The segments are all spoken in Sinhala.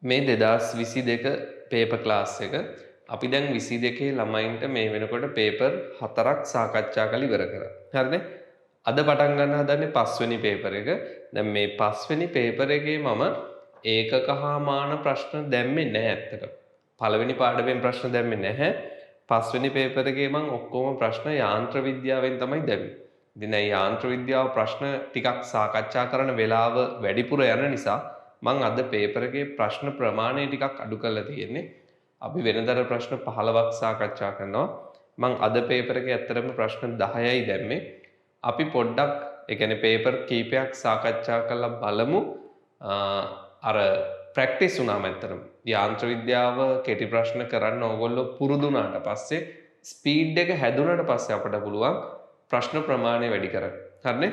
මේ 2022 පේපර් ක්ලාස් එක අපි දැන් 22 ළමයින්ට මේ වෙනකොට පේපර් 4ක් සාකච්ඡා කරලා ඉවර කරා. හරිනේ? අද පටන් ගන්න හදන්නේ 5 වෙනි පේපර් එක. දැන් මේ 5 වෙනි පේපර් එකේ මම ඒකක හා මාන ප්‍රශ්න දැම්මේ නැහැ ඇත්තට. පළවෙනි පාඩමෙන් ප්‍රශ්න දැම්මේ නැහැ. 5 වෙනි පේපර් එකේ මම ඔක්කොම ප්‍රශ්න යාන්ත්‍ර විද්‍යාවෙන් තමයි දැම්මේ. ඉතින් මේ යාන්ත්‍ර විද්‍යාව ප්‍රශ්න ටිකක් සාකච්ඡා කරන වෙලාව වැඩිපුර යන නිසා මං අද පේපර් එකේ ප්‍රශ්න ප්‍රමාණය ටිකක් අඩු කරලා තියෙන්නේ. අපි වෙනදට ප්‍රශ්න 15ක් සාකච්ඡා කරනවා. මං අද පේපර් එකේ ඇත්තටම ප්‍රශ්න 10යි දැම්මේ. අපි පොඩ්ඩක් ඒ කියන්නේ පේපර් කීපයක් සාකච්ඡා කරලා බලමු. අර ප්‍රැක්ටිස් වුණාම ඇත්තටම යාන්ත්‍ර විද්‍යාව කෙටි ප්‍රශ්න කරන්න ඕගොල්ලෝ පුරුදු වුණාට පස්සේ ස්පීඩ් එක හැදුනට පස්සේ අපිට පුළුවන් ප්‍රශ්න ප්‍රමාණය වැඩි කරන්න. හරිනේ?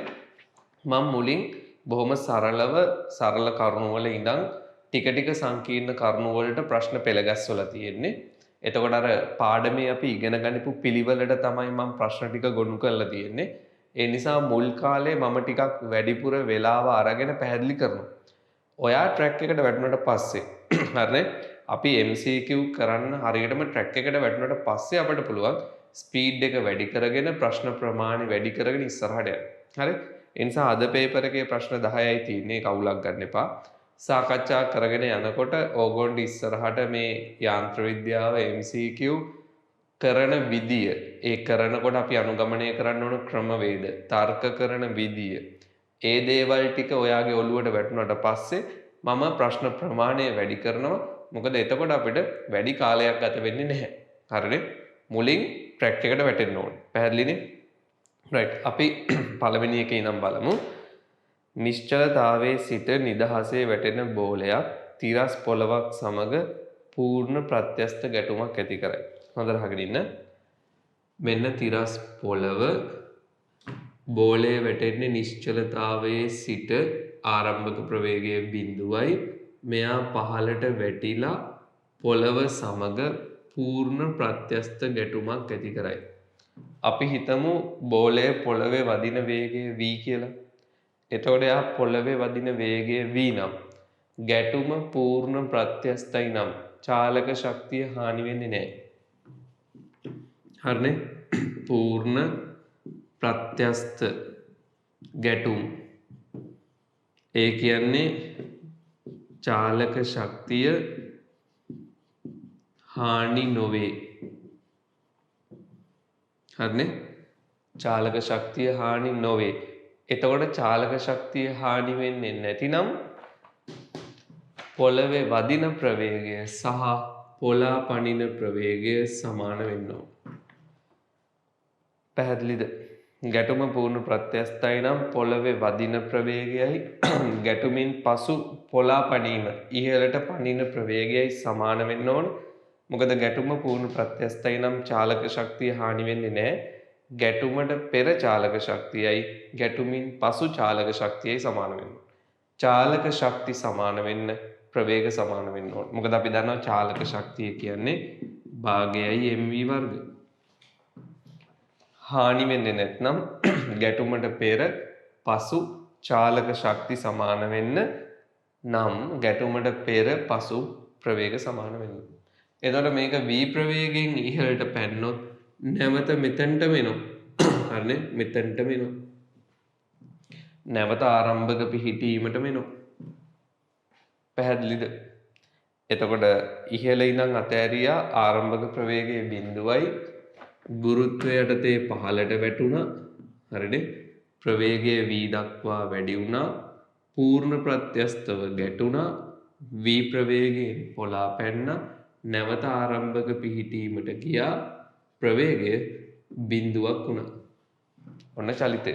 මම මුලින් බොහොම සරල කරුණු වල ඉඳන් ටික ටික සංකීර්ණ කරුණු වලට ප්‍රශ්න පෙළ ගැස්වලා තියෙන්නේ. එතකොට අර පාඩමේ අපි ඉගෙන ගනිපු පිළිවෙලට තමයි මම ප්‍රශ්න ටික ගොනු කරලා තියෙන්නේ. ඒ නිසා මුල් කාලේ මම ටිකක් වැඩිපුර වෙලාව අරගෙන පැහැදිලි කරනවා. ඔයා ට්‍රැක් එකට වැටුණට පස්සේ හරිනේ අපි MCQ කරන්න හරියටම ට්‍රැක් එකට වැටුණට පස්සේ අපිට පුළුවන් ස්පීඩ් එක වැඩි කරගෙන ප්‍රශ්න ප්‍රමාණය වැඩි කරගෙන ඉස්සරහට යන්න. හරි? ඒ නිසා අද පේපර් එකේ ප්‍රශ්න 10යි තියෙන්නේ කවුලක් ගන්න එපා. සාකච්ඡා කරගෙන යනකොට ඕගොල්ලෝ ඉස්සරහට මේ යාන්ත්‍ර විද්‍යාව MCQ කරන විදිය, ඒ කරනකොට අපි අනුගමනය කරන්න ඕන ක්‍රමවේද, තර්ක කරන විදිය, ඒ දේවල් ටික ඔයාගේ ඔළුවට වැටුණාට පස්සේ මම ප්‍රශ්න ප්‍රමාණය වැඩි කරනවා. මොකද එතකොට අපිට වැඩි කාලයක් ගත වෙන්නේ නැහැ. හරිනේ? මුලින් ට්‍රැක් එකට වැටෙන්න ඕනේ. පැහැදිලිනේ? රයිට්. අපි පළවෙනි එකේ ඉඳන් බලමු. නිශ්චලතාවයේ සිට නිදහසේ වැටෙන බෝලයක් තිරස් පොළවක් සමග පූර්ණ ප්‍රත්‍යස්ත ගැටුමක් ඇති කරයි. හොඳට අහගෙන ඉන්න. මෙන්න තිරස් පොළව බෝලයේ වැටෙන්නේ නිශ්චලතාවයේ සිට ආරම්භක ප්‍රවේගය බිඳුවයි. මෙයා පහළට වැටිලා පොළව සමග පූර්ණ ප්‍රත්‍යස්ත ගැටුමක් ඇති කරයි. අපි හිතමු බෝලය පොළවේ වදින වේගය v කියලා. එතකොට එයා පොළවේ වදින වේගය v නම් ගැටුම පූර්ණ ප්‍රත්‍යස්තයි නම් චාලක ශක්තිය හානි වෙන්නේ නැහැ. හරිනේ? පූර්ණ ප්‍රත්‍යස්ත ගැටුම්. ඒ කියන්නේ චාලක ශක්තිය හානි නොවේ. හරිනේ? චාලක ශක්තිය හානි නොවේ. එතකොට චාලක ශක්තිය හානි වෙන්නේ නැතිනම් පොළවේ වදින ප්‍රවේගය සහ පොළා පනින ප්‍රවේගය සමාන වෙන්න ඕන. පැහැදිලිද? ගැටුම පූර්ණ ප්‍රත්‍යස්තයි නම් පොළවේ වදින ප්‍රවේගයයි ගැටුමින් පසු පොළා පනීම ඉහළට පනින ප්‍රවේගයයි සමාන වෙන්න ඕන. මොකද ගැටුම පූර්ණ ප්‍රත්‍යස්තයි නම් චාලක ශක්තිය හානි වෙන්නේ නැහැ. ගැටුමට පෙර චාලක ශක්තියයි ගැටුමින් පසු චාලක ශක්තියයි සමාන වෙන්න ඕන. චාලක ශක්ති සමාන වෙන්න ප්‍රවේග සමාන වෙන්න ඕන. මොකද අපි දන්නවා චාලක ශක්තිය කියන්නේ භාගයයි mv වර්ග. හානි වෙන්නේ නැත්නම් ගැටුමට පෙර පසු චාලක ශක්ති සමාන වෙන්න නම් ගැටුමට පෙර පසු ප්‍රවේග සමාන වෙන්න. එතකොට මේක v ප්‍රවේගයෙන් ඉහළට පැන්නොත් නැවත මෙතනට වෙනවා. හරිනේ? මෙතනට වෙනවා. නැවත ආරම්භක පිහිටීමට වෙනවා. පැහැදිලිද? එතකොට ඉහළ ඉඳන් අතෑරියා ආරම්භක ප්‍රවේගයේ බිඳුවයි ගුරුත්වය යටතේ පහළට වැටුණා. හරිනේ? ප්‍රවේගය v දක්වා වැඩි වුණා. පූර්ණ ප්‍රත්‍යස්තව ගැටුණා. v ප්‍රවේගයෙන් පොළා පැන්නා. නැවත ආරම්භක පිහිටීමට ගියා. ප්‍රවේගය බිඳුවක් වුණා. ඔන්න චලිතය.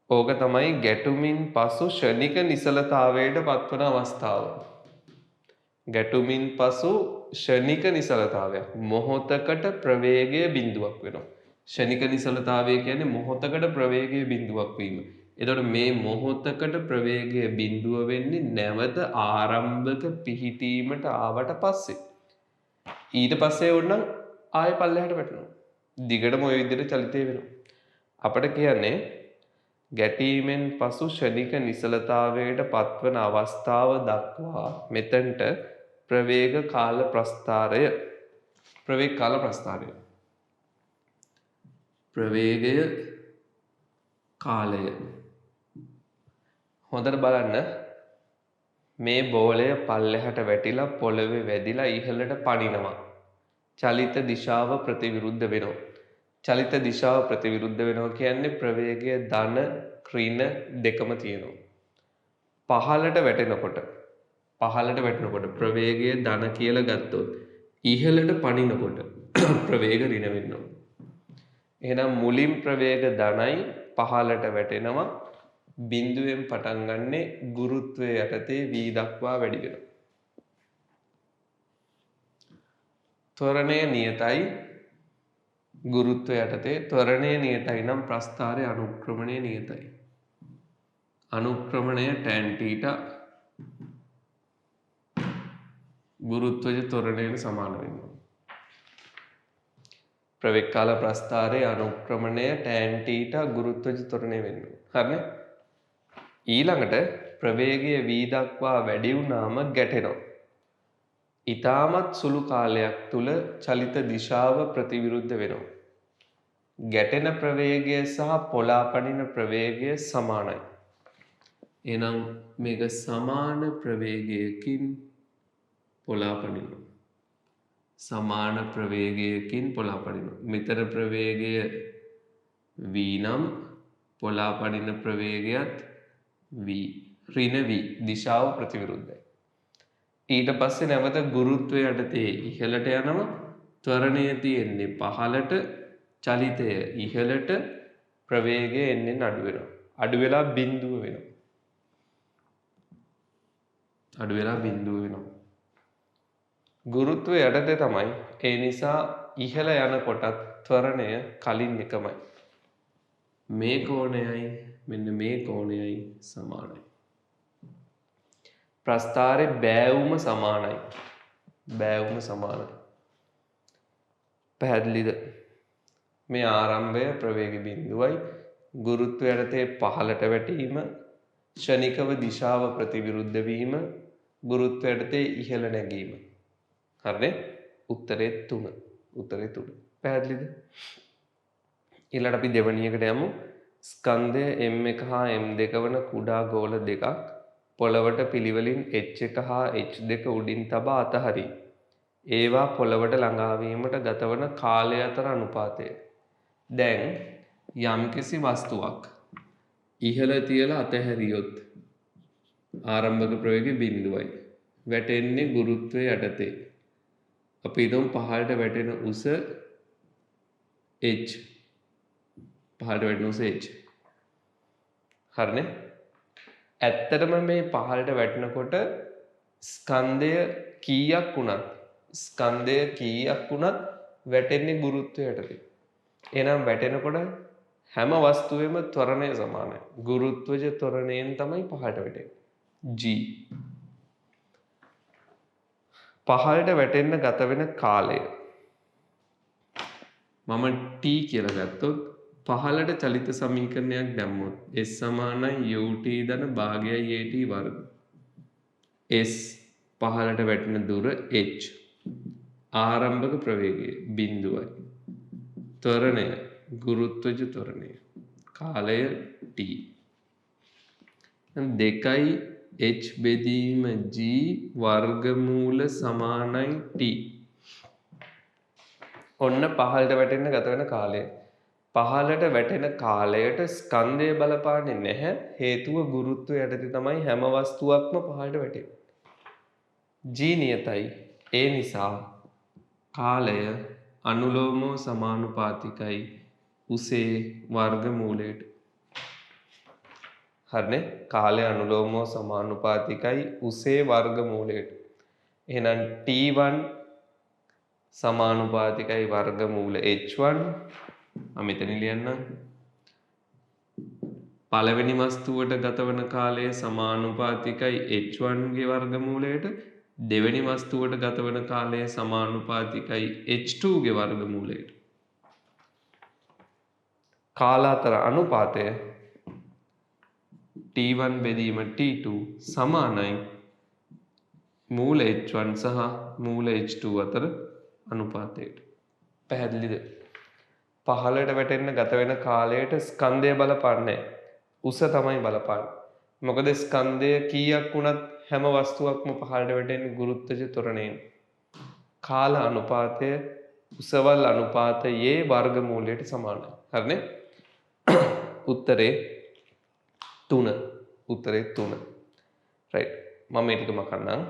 ඕක තමයි ගැටුමින් පසු ෂණික නිසලතාවයට පත්වන අවස්ථාව. ගැටුමින් පසු ෂණික නිසලතාවයක්. මොහොතකට ප්‍රවේගය බිඳුවක් වෙනවා. ෂණික නිසලතාවය කියන්නේ මොහොතකට ප්‍රවේගය බිඳුවක් වීම. එතකොට මේ මොහොතකට ප්‍රවේගය බිඳුව වෙන්නේ නැවත ආරම්භක පිහිටීමට ආවට පස්සේ. ඊට පස්සේ ඕනනම් ආයෙ පල්ලෙහාට වැටෙනවා. දිගටම ওই විදිහට චලිතය වෙනවා. අපිට කියන්නේ ගැටීමෙන් පසු ෂණික නිසලතාවයට පත්වන අවස්ථාව දක්වා මෙතනට ප්‍රවේග කාල ප්‍රස්ථාරය ප්‍රවේගය කාලය. හොඳට බලන්න මේ බෝලය පල්ලෙහාට වැටිලා පොළවේ වැදිලා ඉහළට පනිනවා. චලිත දිශාව ප්‍රතිවිරුද්ධ වෙනවා. චලිත දිශාව ප්‍රතිවිරුද්ධ වෙනවා කියන්නේ ප්‍රවේගය ධන ඍණ දෙකම තියෙනවා. පහළට වැටෙනකොට ප්‍රවේගය ධන කියලා ගත්තොත් ඉහළට පනිනකොට ප්‍රවේග ඍණ වෙනවා. එහෙනම් මුලින් ප්‍රවේග ධනයි පහළට වැටෙනවා. බිඳුවෙන් පටන් ගන්නෙ ගුරුත්වය යටතේ v දක්වා වැඩි වෙනවා. ත්වරණය නියතයි ගුරුත්වය යටතේ. ත්වරණය නියතයි නම් ප්‍රස්ථාරය අනුක්‍රමණය නියතයි. අනුක්‍රමණය tan θ ගුරුත්වජ ත්වරණයට සමාන වෙනවා. ප්‍රවේග කාල ප්‍රස්ථාරයේ අනුක්‍රමණය tan θ ගුරුත්වජ ත්වරණය වෙනවා. හරිනේ? ඊළඟට ප්‍රවේගය v දක්වා වැඩි වුණාම ගැටෙනවා. ඊටමත් සුළු කාලයක් තුල චලිත දිශාව ප්‍රතිවිරුද්ධ වෙනවා. ගැටෙන ප්‍රවේගය සහ පොළාපනින ප්‍රවේගය සමානයි. එහෙනම් මේක සමාන ප්‍රවේගයකින් පොළාපනිනවා. සමාන ප්‍රවේගයකින් පොළාපනිනවා. මෙතන ප්‍රවේගය v නම් පොළාපනින ප්‍රවේගයත් v ඍණ v දිශාව ප්‍රතිවිරුද්ධයි. ඊට පස්සේ නැවත ගුරුත්වය යටතේ ඉහළට යනවා. ත්වරණය තියෙන්නේ පහළට, චලිතය ඉහළට, ප්‍රවේගය එන්නේ අඩු වෙනවා. අඩු වෙලා බිඳුව වෙනවා. ගුරුත්වය යටතේ තමයි. ඒ නිසා ඉහළ යනකොටත් ත්වරණය කලින් එකමයි. මේ කෝණයයි මෙන්න මේ කෝණයයි සමානයි. ප්‍රස්ථාරේ බෑවුම සමානයි. පැහැදිලිද? මේ ආරම්භය ප්‍රවේග බිඳුවයි. ගුරුත්වය යටතේ පහළට වැටීම, ක්ෂණිකව දිශාව ප්‍රතිවිරුද්ධ වීම, ගුරුත්වය යටතේ ඉහළ නැගීම. හරිනේ? උත්තරේ 3. පැහැදිලිද? ඊළඟට අපි දෙවැනියකට යමු. ස්කන්ධය m1 හා m2 වන කුඩා ගෝල දෙකක් පොළවට පිළිවෙලින් h1 හා h2 උඩින් තබා අතහරි. ඒවා පොළවට ළඟා වීමට ගතවන කාලය අතර අනුපාතය. දැන් යම්කිසි වස්තුවක් ඉහළ තියලා අතහැරියොත් ආරම්භක ප්‍රවේගය බිඳුවයි. වැටෙන්නේ ගුරුත්වය යටතේ. අපි හිතමු පහළට වැටෙන උස h. හරිනේ? ඇත්තටම මේ පහළට වැටෙනකොට ස්කන්ධය කීයක් වුණත් වැටෙන්නේ ගුරුත්වය යටතේ. එහෙනම් වැටෙනකොට හැම වස්තුවෙම ත්වරණය සමානයි. ගුරුත්වජ ත්වරණයෙන් තමයි පහළට වැටෙන්නේ. g. පහළට වැටෙන්න ගත වෙන කාලය මම t කියලා ගත්තොත් පහළට චලිත සමීකරණයක් දැම්මොත් s සමානයි ut ධන භාගයයි at වර්ග. s පහළට වැටෙන දුර h, ආරම්භක ප්‍රවේගය බිඳුවයි, ත්වරණය ගුරුත්වජ ත්වරණය, කාලය t. 2යි h බෙදීම g වර්ගමූල සමානයි t. ඔන්න පහළට වැටෙන්න ගත වෙන කාලය. පහළට වැටෙන කාලයට ස්කන්ධය බලපාන්නේ නැහැ. හේතුව ගුරුත්වය යටතේ තමයි හැම වස්තුවක්ම පහළට වැටෙන්නේ. g නියතයි. ඒ නිසා කාලය අනුලෝමව සමානුපාතිකයි උසේ වර්ගමූලයට. හරිනේ? කාලය අනුලෝමව සමානුපාතිකයි උසේ වර්ගමූලයට. එහෙනම් t1 සමානුපාතිකයි වර්ගමූල h1. මම මෙතන ලියන්නම්. පළවෙනි වස්තුවට ගතවන කාලය සමානුපාතිකයි h1 ගේ වර්ගමූලයට. දෙවෙනි වස්තුවට ගතවන කාලය සමානුපාතිකයි h2 ගේ වර්ගමූලයට. කාලාතර අනුපාතය T1 බෙදීම T2 සමානයි මූල H1 සහ මූල H2 අතර අනුපාතයට. පැහැදිලිද? පහළට වැටෙන්න ගත වෙන කාලයට ස්කන්ධය බලපාන්නේ උස තමයි බලපාන්නේ. මොකද ස්කන්ධය කීයක් වුණත් හැම වස්තුවක්ම පහළට වැටෙන්නේ ගුරුත්වජ ත්වරණයෙන්. කාල අනුපාතය උසවල් අනුපාතයේ වර්ගමූලයට සමානයි. හරිනේ? උත්තරේ 3. උත්තරේ 3. right. මම මේ ටික මකන්නම්.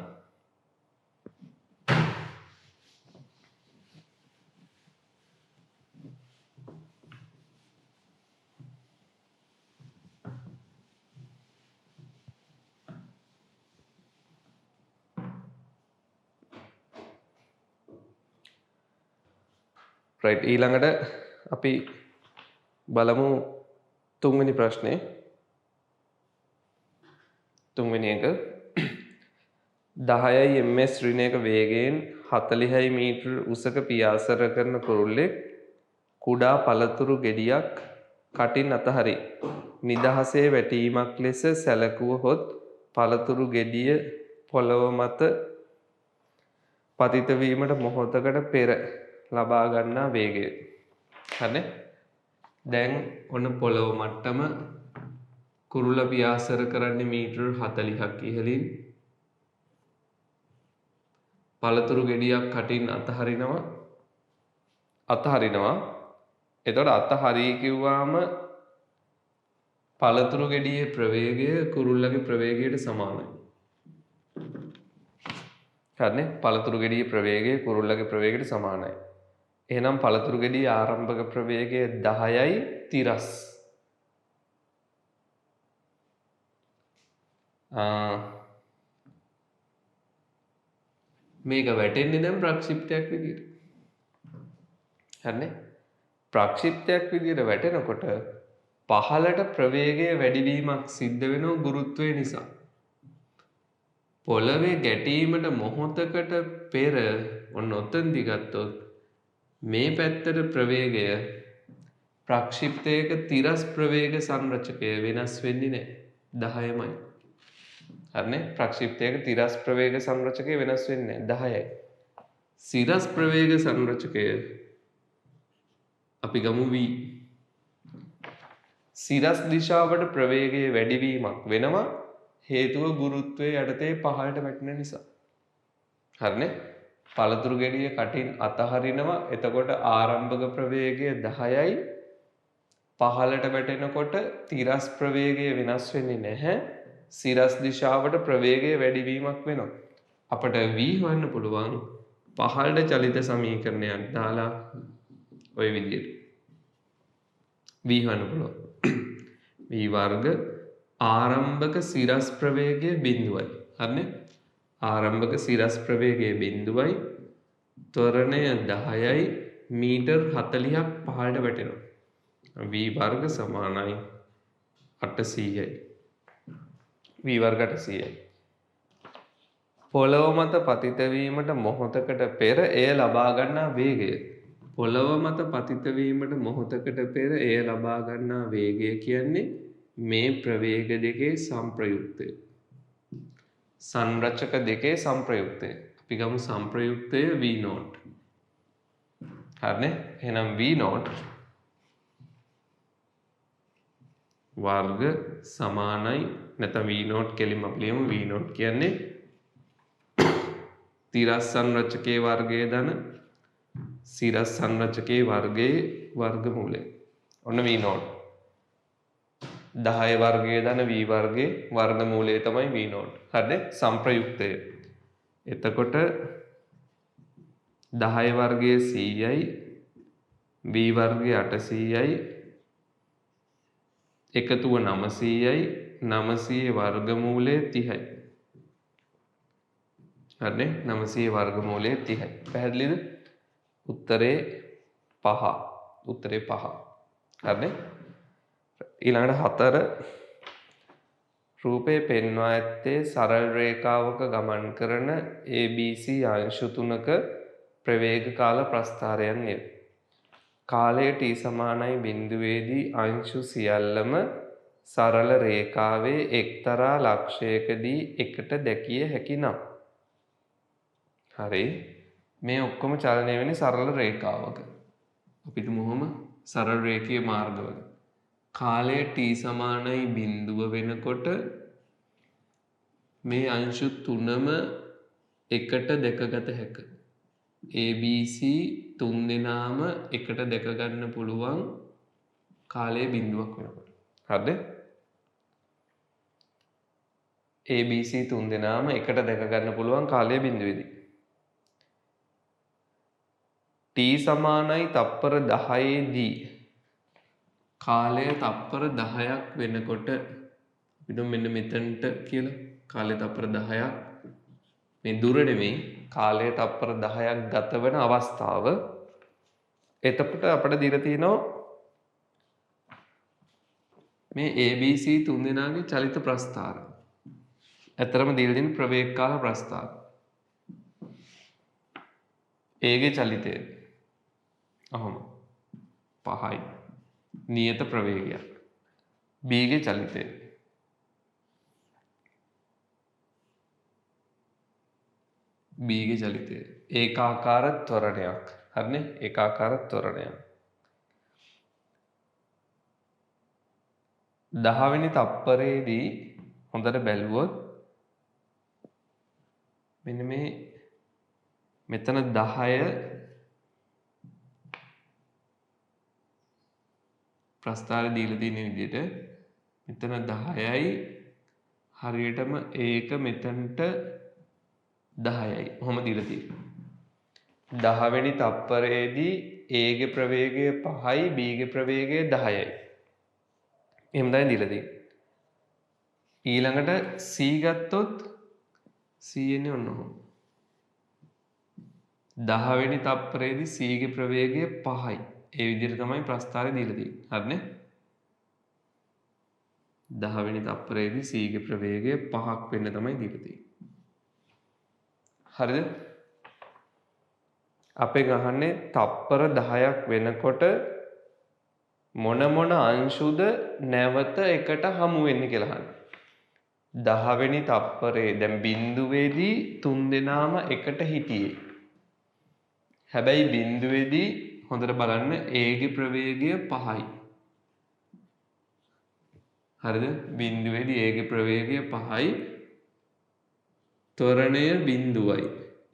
right. ඊළඟට අපි බලමු තුන්වෙනි ප්‍රශ්නේ. තුන්වෙනි එක 10යි ms ඍණයක වේගයෙන් 40යි මීටර උසක පියාසර කරන කුරුල්ලෙක් කුඩා පළතුරු ගෙඩියක් කටින් අතහරි නිදහසේ වැටීමක් ලෙස සැලකුවහොත් පළතුරු ගෙඩිය පොළව මත පතිත වීමට මොහොතකට පෙර ලබා ගන්නා වේගය. හරිනේ? දැන් ඔන්න පොළව මට්ටම කුරුල්ල පියාසර කරන්නේ මීටර 40ක් ඉහළින් පළතුරු ගෙඩියක් කටින් අතහරිනවා. එතකොට අතහරී කිව්වාම පළතුරු ගෙඩියේ ප්‍රවේගය කුරුල්ලගේ ප්‍රවේගයට සමානයි. හරිනේ? පළතුරු ගෙඩියේ ප්‍රවේගය කුරුල්ලගේ ප්‍රවේගයට සමානයි. එහෙනම් පළතුරු ගෙඩියේ ආරම්භක ප්‍රවේගය 10යි තිරස්. මේක වැටෙන්නේ දැන් ප්‍රක්ෂිප්තයක් විදියට. හරිනේ? ප්‍රක්ෂිප්තයක් විදියට වැටෙනකොට පහළට ප්‍රවේගය වැඩිවීමක් සිද්ධ වෙනවා ගුරුත්වය නිසා. පොළවේ ගැටීමට මොහොතකට පෙර ඔන්න ඔතෙන්දි ගත්තොත් මේ පැත්තට ප්‍රවේගය ප්‍රක්ෂිප්තයක තිරස් ප්‍රවේග සංරචකය වෙනස් වෙන්නේ නැහැ 10මයි. හරිනේ? ප්‍රක්ෂිප්තයක තිරස් ප්‍රවේග සංරචකය වෙනස් වෙන්නේ 10යි. සිරස් ප්‍රවේග සංරචකය අපි ගමු v. සිරස් දිශාවට ප්‍රවේගයේ වැඩිවීමක් වෙනවා හේතුව ගුරුත්වයේ යටතේ පහළට වැටෙන නිසා. හරිනේ? පළතුරු ගෙඩිය කටින් අතහරිනවා. එතකොට ආරම්භක ප්‍රවේගය 10යි. පහළට වැටෙනකොට තිරස් ප්‍රවේගය වෙනස් වෙන්නේ නැහැ. සිරස් දිශාවට ප්‍රවේගය වැඩිවීමක් වෙනවා. අපට v හොයන්න පුළුවන් පහළට චලිත සමීකරණයක් දාලා ඔය විදිහට. v හොයන්න පුළුවන්. v වර්ග ආරම්භක සිරස් ප්‍රවේගය බිඳුවයි. හරිනේ? ආරම්භක සිරස් ප්‍රවේගය බිඳුවයි. ත්වරණය 10යි මීටර් 40ක් පහළට වැටෙනවා. v වර්ග සමානයි 800යි. v වර්ග 800යි. පොළව මත පතිත වීමට මොහොතකට පෙර එය ලබා ගන්නා වේගය. පොළව මත පතිත වීමට මොහොතකට පෙර එය ලබා ගන්නා වේගය කියන්නේ මේ ප්‍රවේග දෙකේ සංප්‍රයුක්තය. සංරචක දෙකේ සංප්‍රයුක්තය. අපි ගමු සංප්‍රයුක්තය v0. හරිනේ? එහෙනම් v0 වර්ග සමානයි නැත්නම් v0 කෙලින්ම අපි ලියමු v0 කියන්නේ තිරස් සංරචකයේ වර්ගය ධන සිරස් සංරචකයේ වර්ගයේ වර්ගමූලය. ඔන්න v0. 10 වර්ගයේ ධන v වර්ගයේ වර්ගමූලය තමයි v0. හරිද? සංප්‍රයුක්තය. එතකොට 10 වර්ගයේ 100යි v වර්ගයේ 800යි එකතුව 900යි 900 වර්ගමූලය 30යි. හරිනේ? 900 වර්ගමූලය 30යි. පැහැදිලිද? උත්තරේ 5. උත්තරේ 5. හරිනේ? ඊළඟට 4 රූපේ පෙන්වා ඇත්තේ සරල රේඛාවක ගමන් කරන ABC අංශු තුනක ප්‍රවේග කාල ප්‍රස්ථාරයන් ය. කාලය t සමානයි බිඳුවේදී අංශු සියල්ලම සරල රේඛාවේ එක්තරා ලක්ෂයකදී එකට දැකිය හැකි නම්. හරි. මේ ඔක්කොම චලනය වෙන්නේ සරල රේඛාවක. අපිට මොහොම සරල රේඛීය මාර්ගවල. කාලය t සමානයි 0 වෙනකොට මේ අංශු තුනම එකට දැකගත හැක. ABC තුන් දෙනාම එකට දැක ගන්න පුළුවන් කාලයේ බිඳුවක් වෙනකොට. හරිද? ABC තුන් දෙනාම එකට දැක ගන්න පුළුවන් කාලයේ බිඳුවේදී. t සමානයි තප්පර 10 දී කාලය තප්පර 10ක් වෙනකොට අපිට මෙන්න මෙතනට කියලා කාලය තප්පර 10ක් මේ දුර නෙමෙයි කාලය තප්පර 10ක් ගත වෙන අවස්ථාව. එතකොට අපිට දීලා තියෙනවා මේ ABC තුන් දෙනාගේ චලිත ප්‍රස්ථාර. ඇතරම දීලා තියෙන ප්‍රවේග කාල ප්‍රස්ථාර. A ගේ චලිතය අහම 5යි. නියත ප්‍රවේගයක්. B ගේ චලිතය B ගේ චලිතය ඒකාකාර ත්වරණයක්. හරිනේ? ඒකාකාර ත්වරණයක්. 10 වෙනි තප්පරයේදී හොඳට බැලුවොත් මෙන්න මේ මෙතන 10 ප්‍රස්ථාරය දීලා තියෙන විදිහට මෙතන 10යි හරියටම ඒක මෙතනට 10යි. ඔහොම දීලා තියෙනවා. 10 වෙනි තප්පරයේදී A ගේ ප්‍රවේගය 5යි B ගේ ප්‍රවේගය 10යි. එහෙම තමයි දීලා තියෙන්නේ. ඊළඟට C ගත්තොත් C එන්නේ ඔන්න ඔහොම. 10 වෙනි තප්පරයේදී C ගේ ප්‍රවේගය 5යි. ඒ විදිහට තමයි ප්‍රස්ථාරය දීලා තියෙන්නේ. හරිනේ? 10 වෙනි තප්පරයේදී C ගේ ප්‍රවේගය 5ක් වෙන්න තමයි දීලා තියෙන්නේ. හරිද? අපේ ගහන්නේ තප්පර 10ක් වෙනකොට මොන අංශුද නැවත එකට හමු වෙන්නේ කියලා අහන්නේ. 10 වෙනි තප්පරේ දැන් බිඳුවේදී තුන් දෙනාම එකට හිටියේ. හැබැයි බිඳුවේදී හොඳට බලන්න A ගේ ප්‍රවේගය 5යි. හරිද? බිඳුවේදී A ගේ ප්‍රවේගය 5යි. ත්වරණය බිඳුවයි.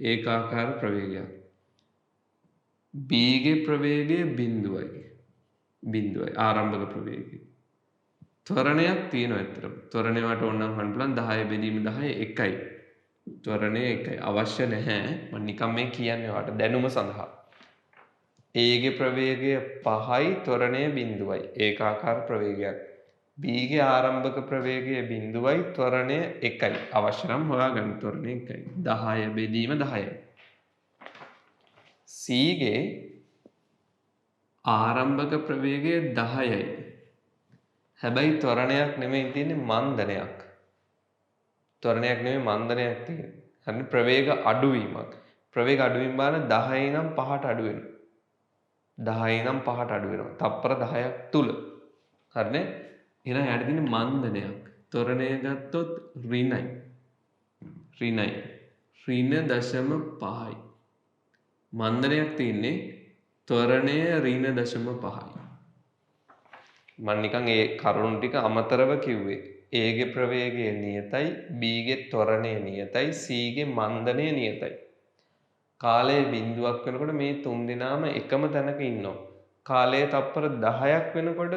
ඒකාකාර ප්‍රවේගයක්. B ගේ ප්‍රවේගය බිඳුවයි. ආරම්භක ප්‍රවේගය. ත්වරණයක් තියෙනවා ඇත්තටම. ත්වරණය වට ඕනනම් හන්න පුළුවන් 10 බෙදීම 10 1යි. ත්වරණය 1යි. අවශ්‍ය නැහැ. මම නිකන් මේ කියන්නේ වට දැනුම සඳහා. A ගේ ප්‍රවේගය 5යි ත්වරණය බිඳුවයි. ඒකාකාර ප්‍රවේගයක්. B ගේ ආරම්භක ප්‍රවේගය බිඳුවයි ත්වරණය 1යි. අවශ්‍ය නම් හොයාගන්න ත්වරණය 1යි. 10 බෙදීම 10යි. C ගේ ආරම්භක ප්‍රවේගය 10යි. හැබැයි ත්වරණයක් නෙමෙයි තියෙන්නේ මන්දනයක්. ත්වරණයක් නෙමෙයි මන්දනයක් තියෙන්නේ. හරිනේ? ප්‍රවේග අඩුවීමක්. ප්‍රවේග අඩුවීම බලන 10 ඉඳන් 5ට අඩු වෙනවා. 10 ඉඳන් 5ට අඩු වෙනවා. තප්පර 10ක් තුල. හරිනේ? එහෙනම් යාට තියෙන්නේ මන්දනයක්. ත්වරණය ගත්තොත් ඍණයි. ඍණ 0.5යි. මන්දනයක් තියෙන්නේ ත්වරණය ඍණ 0.5යි. මම නිකන් ඒ කරුණු ටික අමතරව කිව්වේ. A ගේ ප්‍රවේගය නියතයි, B ගේ ත්වරණය නියතයි, C ගේ මන්දනය නියතයි. කාලයේ බිඳුවක් වෙනකොට මේ තුන් දෙනාම එකම තැනක ඉන්නවා. කාලයේ තප්පර 10ක් වෙනකොට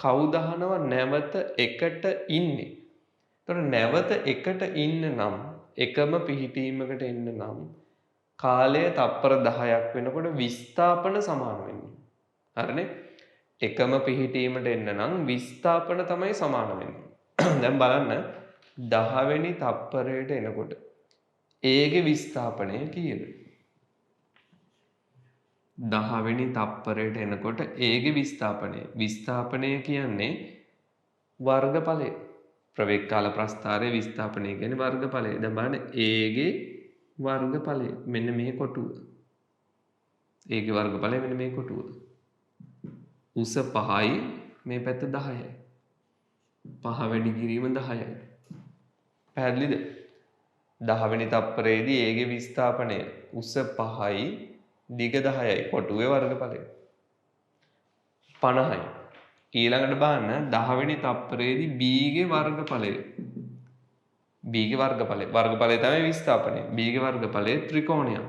කවුද අහනවා නැවත එකට ඉන්නේ. එතකොට නැවත එකට ඉන්න නම් එකම පිහිටීමකට එන්න නම් කාලය තප්පර 10ක් වෙනකොට විස්ථාපන සමාන වෙන්නේ. හරිනේ? එකම පිහිටීමට එන්න නම් විස්ථාපන තමයි සමාන වෙන්නේ. දැන් බලන්න 10 වෙනි තප්පරයට එනකොට A ගේ විස්ථාපනය කීයද? 10 වෙනි තප්පරයට එනකොට A ගේ විස්ථාපනය කියන්නේ වර්ගඵලය. ප්‍රවේග කාල ප්‍රස්ථාරයේ විස්ථාපනය කියන්නේ වර්ගඵලය. දැන් බලන්න A ගේ වර්ගඵලය මෙන්න මේ කොටුව. A ගේ වර්ගඵලය මෙන්න මේ කොටුව. උස 5යි මේ පැත්ත 10යි. 5 වැඩි කිරීම 10යි. පැහැදිලිද? 10 වෙනි තප්පරයේදී A ගේ විස්ථාපනය උස 5යි දිග 10යි කොටුවේ වර්ගඵලය 50යි. ඊළඟට බලන්න 10 වෙනි තප්පරයේදී B ගේ වර්ගඵලය වර්ගඵලය තමයි විස්ථාපනය. B ගේ වර්ගඵලය ත්‍රිකෝණයක්.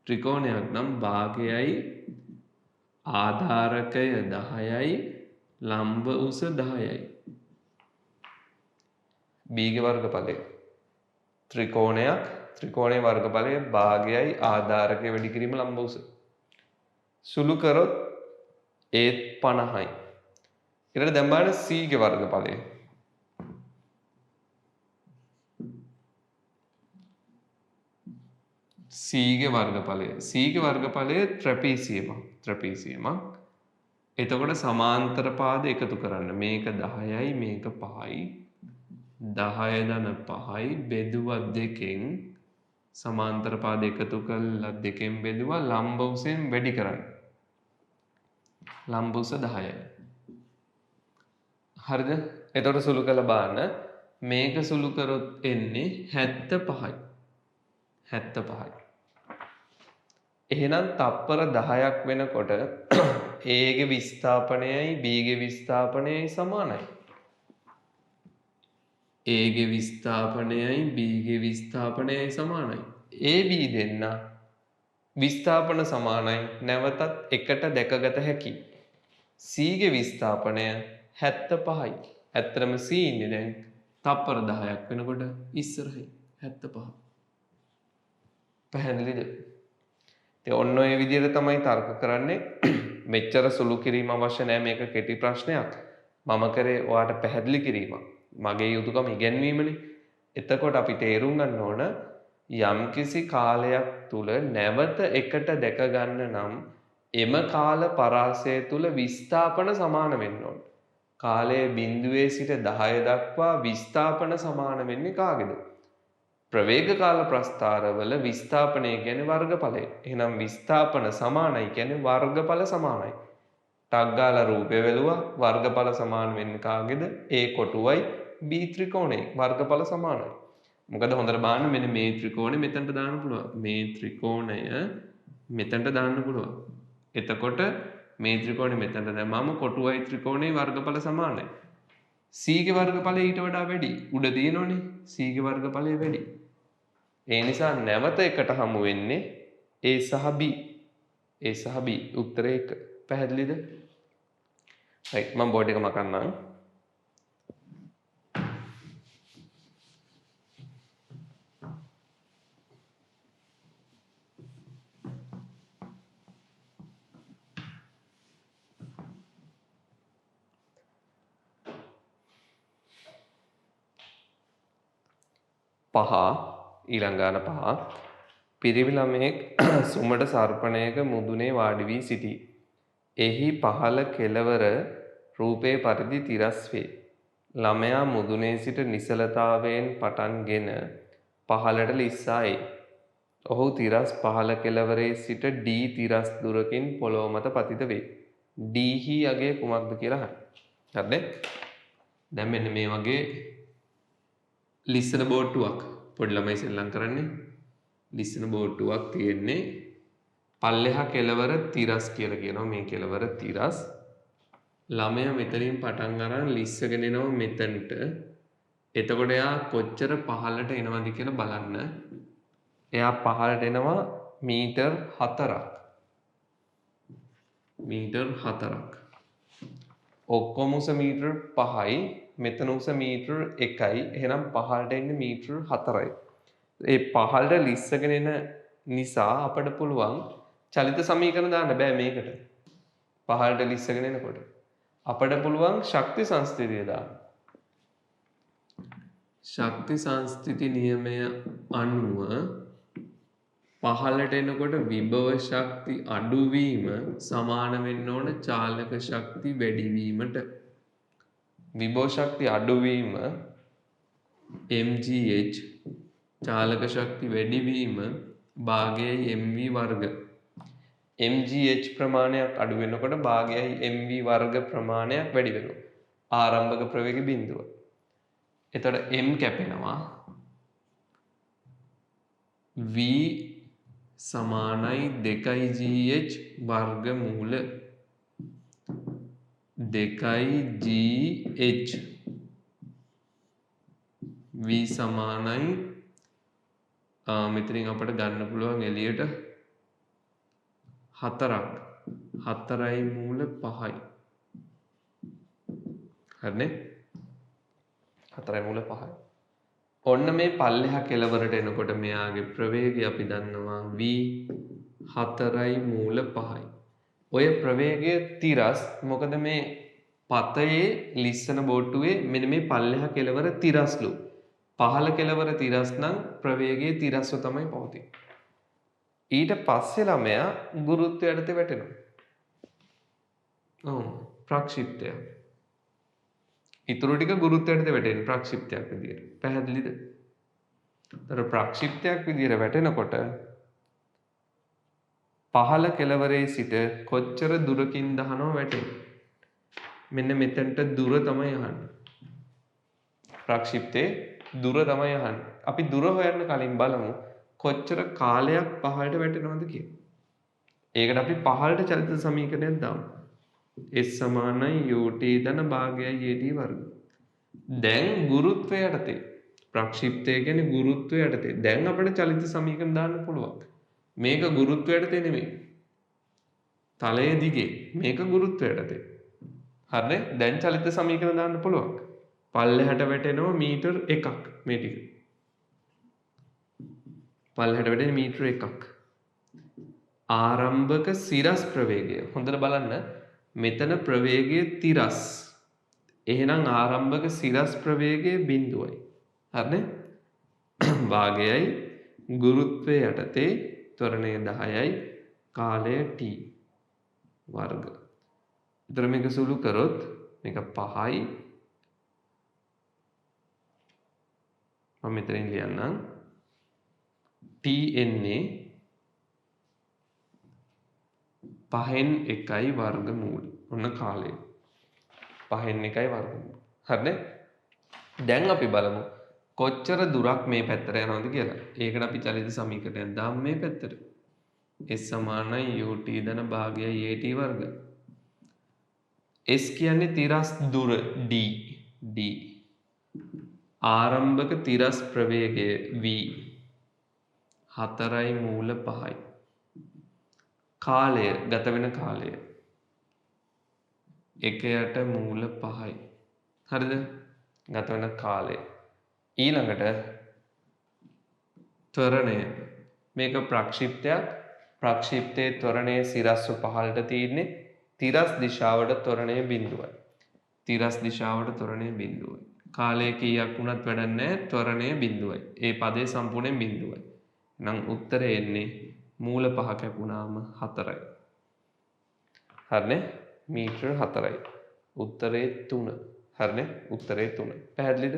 ත්‍රිකෝණයක් නම් භාගයයි ආධාරකය 10යි ලම්බ උස 10යි. B ගේ වර්ගඵලය ත්‍රිකෝණයේ වර්ගඵලය භාගයයි ආධාරකය වැඩි කිරීම ලම්බ උස. සුළු කරොත් ඒත් 50යි. ඊළඟට දැන් බලන්න C ගේ වර්ගඵලය. C ගේ වර්ගඵලය ත්‍රැපීසියමක්. එතකොට සමාන්තර පාද එකතු කරන්න. මේක 10යි මේක 5යි. 10 ධන 5යි බෙදුවා 2කින් සමාන්තර පාද එකතු කළා 2කින් බෙදුවා ලම්බ උසෙන් වැඩි කරන්න. ලම්බ උස 10යි. හරිද? එතකොට සුළු කළ බලන්න මේක සුළු කරොත් එන්නේ 75යි. 75යි. එහෙනම් තප්පර 10ක් වෙනකොට A ගේ විස්ථාපනයයි B ගේ විස්ථාපනයයි සමානයි. A ගේ විස්ථාපනයයි B ගේ විස්ථාපනයයි සමානයි. A B දෙන්න විස්ථාපන සමානයි. නැවතත් එකට දැකගත හැකි. C ගේ විස්ථාපනය 75යි. ඇත්තටම C ඉන්නේ දැන් තප්පර 10ක් වෙනකොට ඉස්සරහයි 75. පැහැදිලිද? ඔන්න ඔය විදිහට තමයි තර්ක කරන්නේ. මෙච්චර සුළු කිරීම අවශ්‍ය නැහැ. මේක කෙටි ප්‍රශ්නයක්. මම කරේ ඔයාට පැහැදිලි කිරීමක්. මගේ යුතුයකම ඉගැන්වීමනේ. එතකොට අපි තේරුම් ගන්න ඕන යම්කිසි කාලයක් තුල නැවත එකට දැක ගන්න නම් එම කාල පරාසය තුල විස්ථාපන සමාන වෙන්න ඕන. කාලයේ බිඳුවේ සිට 10 දක්වා විස්ථාපන සමාන වෙන්නේ කාගේද? ප්‍රවේග කාල ප්‍රස්ථාරවල විස්ථාපනය කියන්නේ වර්ගඵලය. එහෙනම් විස්ථාපන සමානයි කියන්නේ වර්ගඵල සමානයි. ටක් ගාලා රූපය වැළුවා වර්ගඵල සමාන වෙන්නේ කාගේද? A කොටුවයි B ත්‍රිකෝණේ වර්ගඵල සමානයි. මොකද හොඳට බලන්න මෙන්න මේ ත්‍රිකෝණය මෙතනට දාන්න පුළුවන්. මේ ත්‍රිකෝණය මෙතනට දාන්න පුළුවන්. එතකොට මේ ත්‍රිකෝණය මෙතනට දැම්මම කොටුවයි ත්‍රිකෝණේ වර්ගඵල සමානයි. C ගේ වර්ගඵලය ඊට වඩා වැඩි. උඩ තියෙනවනේ C ගේ වර්ගඵලය වැඩි. ඒ නිසා නැවත එකට හමු වෙන්නේ A සහ B. A සහ B උත්තරේ 1. පැහැදිලිද? right මම බෝඩ් එක මකන්නම්. පහ ඊළඟාන 5 පිරිමි ළමයෙක් සුමට සර්පණයක මුදුනේ වාඩි වී සිටී. එහි පහළ කෙළවර රූපේ පරිදි තිරස් වේ. ළමයා මුදුනේ සිට නිසලතාවයෙන් පටන්ගෙන පහළට ලිස්සා එයි. ඔහු තිරස් පහළ කෙළවරේ සිට D තිරස් දුරකින් පොළොව මත පතිත වේ. D හි අගය කුමක්ද කියලා අහන්න. හරිද? දැන් මෙන්න මේ වගේ ලිස්සන බෝට්ටුවක් පොඩි ළමයි සෙල්ලම් කරන්නේ. ලිස්සන බෝට්ටුවක් තියෙන්නේ පල්ලෙහා කෙළවර තිරස් කියලා කියනවා. මේ කෙළවර තිරස්. ළමයා මෙතනින් පටන් අරන් ලිස්සගෙන එනවා මෙතනට. එතකොට එයා කොච්චර පහළට එනවද කියලා බලන්න. එයා පහළට එනවා මීටර් 4ක්. මීටර් 4ක්. ඔක්කොම උස මීටර් 5යි. මෙතන උස මීටර් 1යි. එහෙනම් පහළට එන්නේ මීටර් 4යි. ඒ පහළට ලිස්සගෙන එන නිසා අපිට පුළුවන් චලිත සමීකරණ දාන්න බෑ මේකට. පහළට ලිස්සගෙන එනකොට අපිට පුළුවන් ශක්ති සංස්ථිතිය දාන්න. ශක්ති සංස්ථිති නියමය අනුව පහළට එනකොට විභව ශක්ති අඩුවීම සමාන වෙන්න ඕන චාලක ශක්ති වැඩිවීමට. විභව ශක්ති අඩුවීම mgh චාලක ශක්ති වැඩිවීම භාගයයි mv වර්ග. mgh ප්‍රමාණයක් අඩු වෙනකොට භාගයයි mv වර්ග ප්‍රමාණයක් වැඩි වෙනවා. ආරම්භක ප්‍රවේග බිඳුව. එතකොට m කැපෙනවා v සමානයි 2gh වර්ගමූල 2gh v සමානයි මෙතනින් අපිට ගන්න පුළුවන් එළියට 4ක් 4යි මූල 5යි. හරිනේ? 4යි මූල 5යි. ඔන්න මේ පල්ලෙහා කෙලවරට එනකොට මෙයාගේ ප්‍රවේගය අපි දන්නවා v 4යි මූල 5යි. ඔය ප්‍රවේගය තිරස් මොකද මේ පතයේ ලිස්සන බෝට්ටුවේ මෙන්න මේ පල්ලෙහා කෙලවර තිරස්ලු. පහළ කෙලවර තිරස් නම් ප්‍රවේගයේ තිරස්ව තමයි පවතින්නේ. ඊට පස්සේ ළමයා ගුරුත්වය යටතේ වැටෙනවා. ප්‍රක්ෂිප්තය. ඉතුරු ටික ගුරුත්වය යටතේ වැටෙන ප්‍රක්ෂිප්තයක් විදියට. පැහැදිලිද? ඒතර ප්‍රක්ෂිප්තයක් විදියට වැටෙනකොට පහළ කෙලවරේ සිට කොච්චර දුරකින් දහනව වැටෙන්නේ? මෙන්න මෙතනට දුර තමයි අහන්නේ. ප්‍රක්ෂිප්තේ දුර තමයි අහන්නේ. අපි දුර හොයන්න කලින් බලමු කොච්චර කාලයක් පහළට වැටෙනවද කියලා. ඒකට අපි පහළට චලිත සමීකරණයක් දාමු. S සමානයි ut ධන භාගයයි at වර්ග. දැන් ගුරුත්වය යටතේ ප්‍රක්ෂිප්තය කියන්නේ ගුරුත්වය යටතේ. දැන් අපිට චලිත සමීකරණ දාන්න පුළුවන්. මේක ගුරුත්වය යටතේ නෙමෙයි. තලයේ දිගේ මේක ගුරුත්වය යටතේ. හරිනේ? දැන් චලිත සමීකරණ දාන්න පුළුවන්. පල්ලෙහාට වැටෙනවා මීටර් 1ක් මේ ටික. පල්ලෙහාට වැටෙන මීටර් 1ක්. ආරම්භක සිරස් ප්‍රවේගය. හොඳට බලන්න. මෙතන ප්‍රවේගයේ තිරස්. එහෙනම් ආරම්භක සිරස් ප්‍රවේගයේ බිඳුවයි. හරිනේ? භාගයයි ගුරුත්වය යටතේ ත්වරණය 10යි කාලය t වර්ග. ඊතර මේක සුළු කරොත් මේක 5යි. මම මෙතනින් ලියන්නම්. t එන්නේ 5න් 1යි වර්ගමූල. ඔන්න කාලය. 5න් 1යි වර්ගමූල. හරිනේ? දැන් අපි බලමු කොච්චර දුරක් මේ පැත්තට යනවද කියලා. ඒකට අපි චලිත සමීකරණයක් දාමු මේ පැත්තට. S සමානයි ut ධන භාගයයි at වර්ග. S කියන්නේ තිරස් දුර d. d. ආරම්භක තිරස් ප්‍රවේගය v 4යි මූල 5යි. කාලය ගත වෙන කාලය 1යට මූල 5යි. හරිද? ගත වෙන කාලය. ඊළඟට ත්වරණය. මේක ප්‍රක්ෂිප්තයක්. ප්‍රක්ෂිප්තයේ ත්වරණය සිරස්ව පහළට තියෙන්නේ. තිරස් දිශාවට ත්වරණය බිඳුවයි. තිරස් දිශාවට ත්වරණය බිඳුවයි. කාලය කීයක් වුණත් වැඩක් නැහැ. ත්වරණය බිඳුවයි. ඒ පදේ සම්පූර්ණයෙන් බිඳුවයි. නම් උත්තරේ එන්නේ මූල 5 කැපුණාම 4යි. හරිනේ? මීටර 4යි. උත්තරේ 3. හරිනේ? උත්තරේ 3. පැහැදිලිද?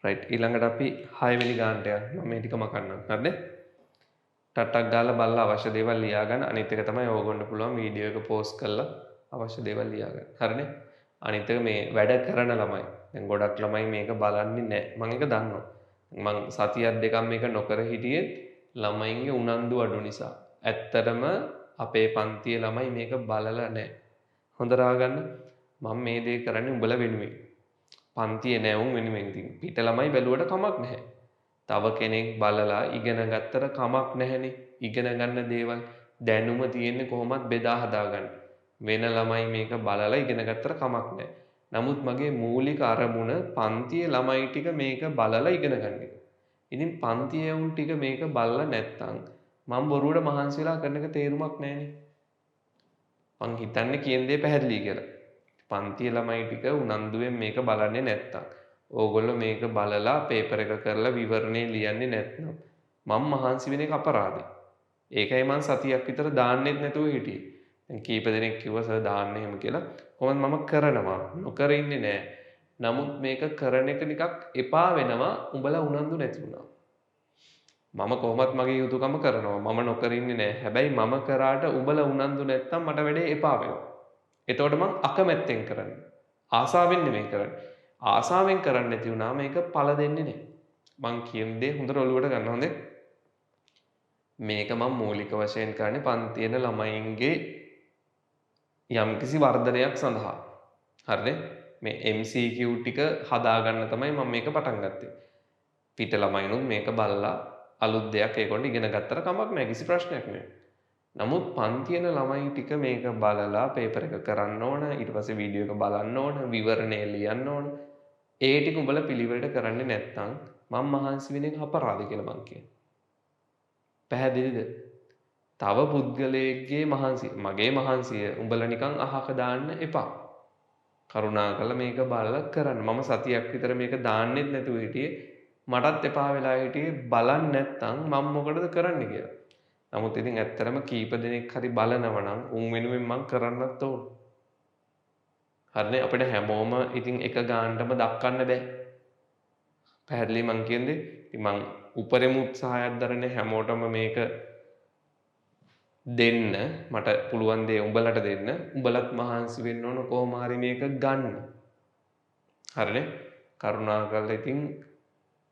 රයිට්. ඊළඟට අපි 6 වෙනි ගානට යන්න. මම මේ ටික මකන්නම්. හරිනේ? ටට්ටක් ගාලා බලලා අවශ්‍ය දේවල් ලියා ගන්න. අනිත් එක තමයි ඕගොල්ලන්ට පුළුවන් වීඩියෝ එක පෝස්ට් කරලා අවශ්‍ය දේවල් ලියා ගන්න. හරිනේ? අනිත් එක මේ වැඩ කරන ළමයි. දැන් ගොඩක් ළමයි මේක බලන්නේ නැහැ. මම ඒක දන්නවා. මං සතියක් දෙකක් මේක නොකර හිටියෙත් ළමයින්ගේ උනන්දු අඩු නිසා. ඇත්තටම අපේ පන්තියේ ළමයි මේක බලලා නැහැ. හොඳට අහගන්න. මම මේ දේ කරන්නේ උඹලා වෙනුවෙන්. පන්තියේ නැවුම් වෙනුවෙන්. ඉතින් පිට ළමයි බැලුවට කමක් නැහැ. තව කෙනෙක් බලලා ඉගෙන ගත්තට කමක් නැහැනේ. ඉගෙන ගන්න දේවල් දැනුම තියෙන්නේ කොහොමද බෙදා හදා ගන්න. වෙන ළමයි මේක බලලා ඉගෙන ගත්තට කමක් නැහැ. නමුත් මගේ මූලික අරමුණ පන්තියේ ළමයි ටික මේක බලලා ඉගෙන ගන්න එක. ඉතින් පන්තියේ උන් ටික මේක බලලා නැත්තම් මම බොරුවට මහන්සි වෙලා කරන එක තේරුමක් නැහැනේ. මං හිතන්නේ කියන දේ පැහැදිලි කියලා. පන්තියේ ළමයි ටික උනන්දුවෙන් මේක බලන්නේ නැත්තම් ඕගොල්ලෝ මේක බලලා පේපර් එක කරලා විවරණේ ලියන්නේ නැත්නම් මම මහන්සි වෙන එක අපරාධයි. ඒකයි මං සතියක් විතර දාන්නෙත් නැතුව හිටියේ. දැන් කීප දෙනෙක් කිව්වා සර් දාන්න එහෙම කියලා. කොහොමද මම කරනවා. නොකර ඉන්නේ නැහැ. නමුත් මේක කරන එක නිකක් එපා වෙනවා උඹලා උනන්දු නැති වුණා. මම කොහොමත් මගේ යුතුයකම කරනවා. මම නොකර ඉන්නේ නැහැ. හැබැයි මම කරාට උඹලා උනන්දු නැත්තම් මට වැඩේ එපා වෙනවා. එතකොට මං අකමැත්තෙන් කරන්නේ. ආසාවෙන් නෙමෙයි කරන්නේ. ආසාවෙන් කරන්නේ නැති වුණාම මේක පළ දෙන්නේ නැහැ. මං කියන දේ හොඳට ඔලුවට ගන්න හොඳේ. මේක මම මූලික වශයෙන් කරන්නේ පන්තියන ළමයින්ගේ යම්කිසි වර්ධනයක් සඳහා. හරිනේ? මේ MCQ ටික හදාගන්න තමයි මම මේක පටන් ගත්තේ. පිට ළමයිනුත් මේක බලලා අලුත් දෙයක් ඒගොල්ලෝ ඉගෙන ගත්තට කමක් නැහැ. කිසි ප්‍රශ්නයක් නැහැ. නමුත් පන්තියන ළමයි ටික මේක බලලා පේපර් එක කරන්න ඕන, ඊට පස්සේ වීඩියෝ එක බලන්න ඕන, විවරණය ලියන්න ඕන. ඒ ටික උඹලා පිළිවෙලට කරන්නේ නැත්නම් මම මහන්සි වෙන එක අපරාධ කියලා මං කියන්නේ. පැහැදිලිද? තව පුද්ගලයෙක්ගේ මහන්සිය, මගේ මහන්සිය උඹලා නිකන් අහක දාන්න එපා. කරුණාකරලා මේක බලලා කරන්න. මම සතියක් විතර මේක දාන්නෙත් නැතුව හිටියේ. මටත් එපා වෙලා හිටියේ බලන්න නැත්නම් මම මොකටද කරන්න කියලා. නමුත් ඉතින් ඇත්තටම කීප දෙනෙක් හරි බලනවා නම් උන් වෙනුවෙන් මං කරන්නත් ඕන. හරිනේ අපිට හැමෝම ඉතින් එක ගානටම දක්වන්න බෑ. පැහැදිලි මං කියන්නේ. ඉතින් මං උපරිම උත්සාහයක් දරන්නේ හැමෝටම මේක දෙන්න මට පුළුවන් දේ උඹලට දෙන්න. උඹලත් මහන්සි වෙන්න ඕන කොහොම හරි මේක ගන්න. හරිනේ? කරුණාකරලා ඉතින්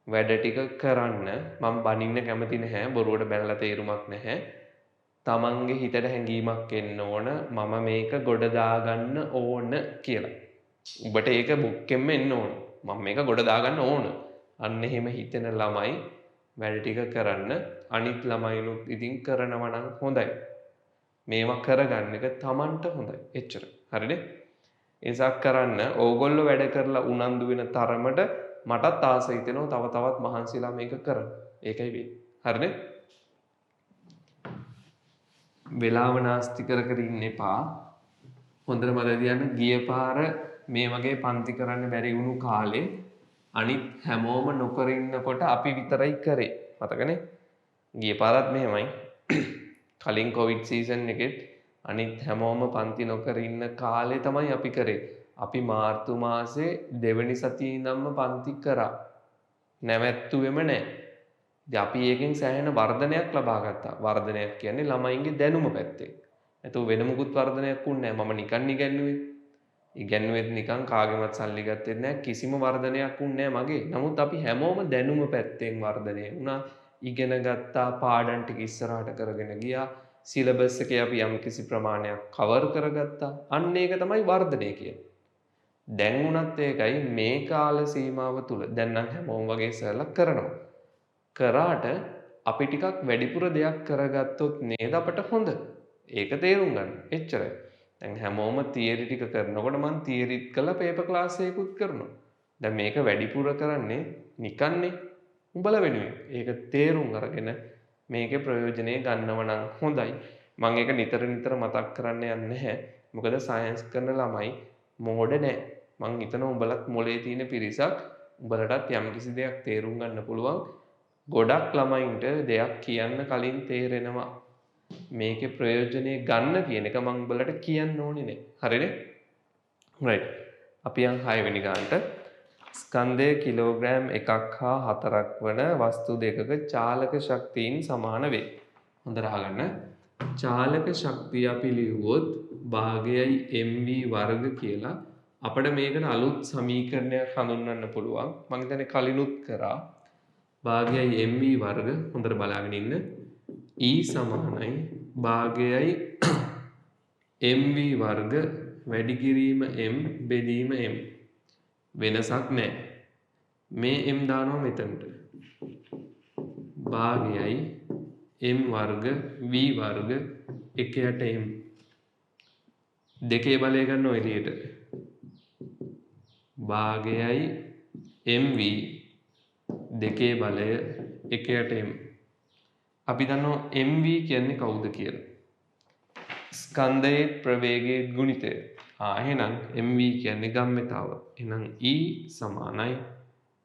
වැඩ ටික කරන්න. මම බනින්න කැමති නැහැ. බොරුවට බැනලා තේරුමක් නැහැ. තමන්ගේ හිතට හැඟීමක් එන්න ඕන මම මේක ගොඩ දාගන්න ඕන කියලා. උඹට ඒක බුක්කෙන්ම එන්න ඕන. මම මේක ගොඩ දාගන්න ඕන. අන්න එහෙම හිතෙන ළමයි වැඩ ටික කරන්න. අනිත් ළමයිනුත් ඉතින් කරනවා නම් හොඳයි. මේවා කරගන්න එක තමන්ට හොඳයි. එච්චර. හරිනේ? ඒ නිසා කරන්න ඕගොල්ලෝ වැඩ කරලා උනන්දු වෙන තරමට මටත් ආස හිතෙනවා තව තවත් මහන්සිලා මේක කරන්න. ඒකයි වෙන්නේ. හරිනේ? වෙලාව නාස්ති කර කර ඉන්න එපා. හොඳට මතක තියාගන්න ගිය පාර මේ වගේ පන්ති කරන්න බැරි වුණු කාලේ අනිත් හැමෝම නොකර ඉන්නකොට අපි විතරයි කරේ. මතකනේ? ගිය පාරත් මෙහෙමයි. කලින් කොවිඩ් සීසන් එකෙත් අනිත් හැමෝම පන්ති නොකර ඉන්න කාලේ තමයි අපි කරේ. අපි මාර්තු මාසේ දෙවැනි සතියේ ඉඳන්ම පන්ති කරා. නැවැත්තුවෙම නැහැ. ඉතින් අපි ඒකෙන් සෑහෙන වර්ධනයක් ලබා ගත්තා. වර්ධනයක් කියන්නේ ළමයින්ගේ දැනුම පැත්තේ. නැතුව වෙන මුකුත් වර්ධනයක් වුණේ නැහැ. මම නිකන් ඉගැන්නුවේ. ඉගැන්නුවෙත් නිකන් කාගෙවත් සල්ලි ගත්තෙත් නැහැ. කිසිම වර්ධනයක් වුණේ නැහැ මගේ. නමුත් අපි හැමෝම දැනුම පැත්තෙන් වර්ධනය වුණා. ඉගෙන ගත්තා, පාඩම් ටික ඉස්සරහට කරගෙන ගියා. සිලබස් එකේ අපි යම්කිසි ප්‍රමාණයක් කවර් කරගත්තා. අන්න ඒක තමයි වර්ධනය කියන්නේ. දැන් උනත් ඒකයි මේ කාල සීමාව තුල දැන් නම් හැමෝම වගේ ඉස්සරලා කරනවා. කරාට අපි ටිකක් වැඩිපුර දෙයක් කරගත්තොත් නේද අපට හොඳ. ඒක තේරුම් ගන්න. එච්චරයි. දැන් හැමෝම තියරි ටික කරනකොට මම තියරිත් කළා පේපර් ක්ලාස් එකකුත් කරනවා. දැන් මේක වැඩිපුර කරන්නේ නිකන්නේ උඹලා වෙනුවෙන්. ඒක තේරුම් අරගෙන මේකේ ප්‍රයෝජනෙ ගන්නව නම් හොඳයි. මම ඒක නිතර නිතර මතක් කරන්න යන්නේ නැහැ. මොකද සයන්ස් කරන ළමයි මෝඩ නැහැ. මං හිතනවා උඹලත් මොලේ තියෙන පිරිසක් උඹලටත් යම්කිසි දෙයක් තේරුම් ගන්න පුළුවන්. ගොඩක් ළමයින්ට දෙයක් කියන්න කලින් තේරෙනවා. මේකේ ප්‍රයෝජනෙ ගන්න කියන එක මම උඹලට කියන්න ඕනේ නේ. හරිනේ? right. අපි යන් 6 වෙනි ගානට ස්කන්ධය කිලෝග්‍රෑම් 1ක් හා 4ක් වන වස්තු දෙකක චාලක ශක්තියින් සමාන වේ. හොඳට අහගන්න. චාලක ශක්තිය අපි ලියුවොත් භාගයයි mv වර්ග කියලා අපිට මේකට අලුත් සමීකරණයක් හඳුන්වන්න පුළුවන්. මම හිතන්නේ කලිනුත් කරා. භාගයයි mv වර්ග හොඳට බලාගෙන ඉන්න. E සමානයි භාගයයි mv වර්ග වැඩි කිරීම m බෙදීම m. වෙනසක් නැහැ. මේ m දානවා මෙතනට. භාගයයි m වර්ග v වර්ග 1යට m. දෙකේ බලය ගන්න ඔය එළියට. භාගයයි mv දෙකේ බලය 1යට m. අපි දන්නවා mv කියන්නේ කවුද කියලා. ස්කන්ධයේ ප්‍රවේගයේ ගුණිතය. එහෙනම් mv කියන්නේ ගම්මිතාව. එහෙනම් E සමානයි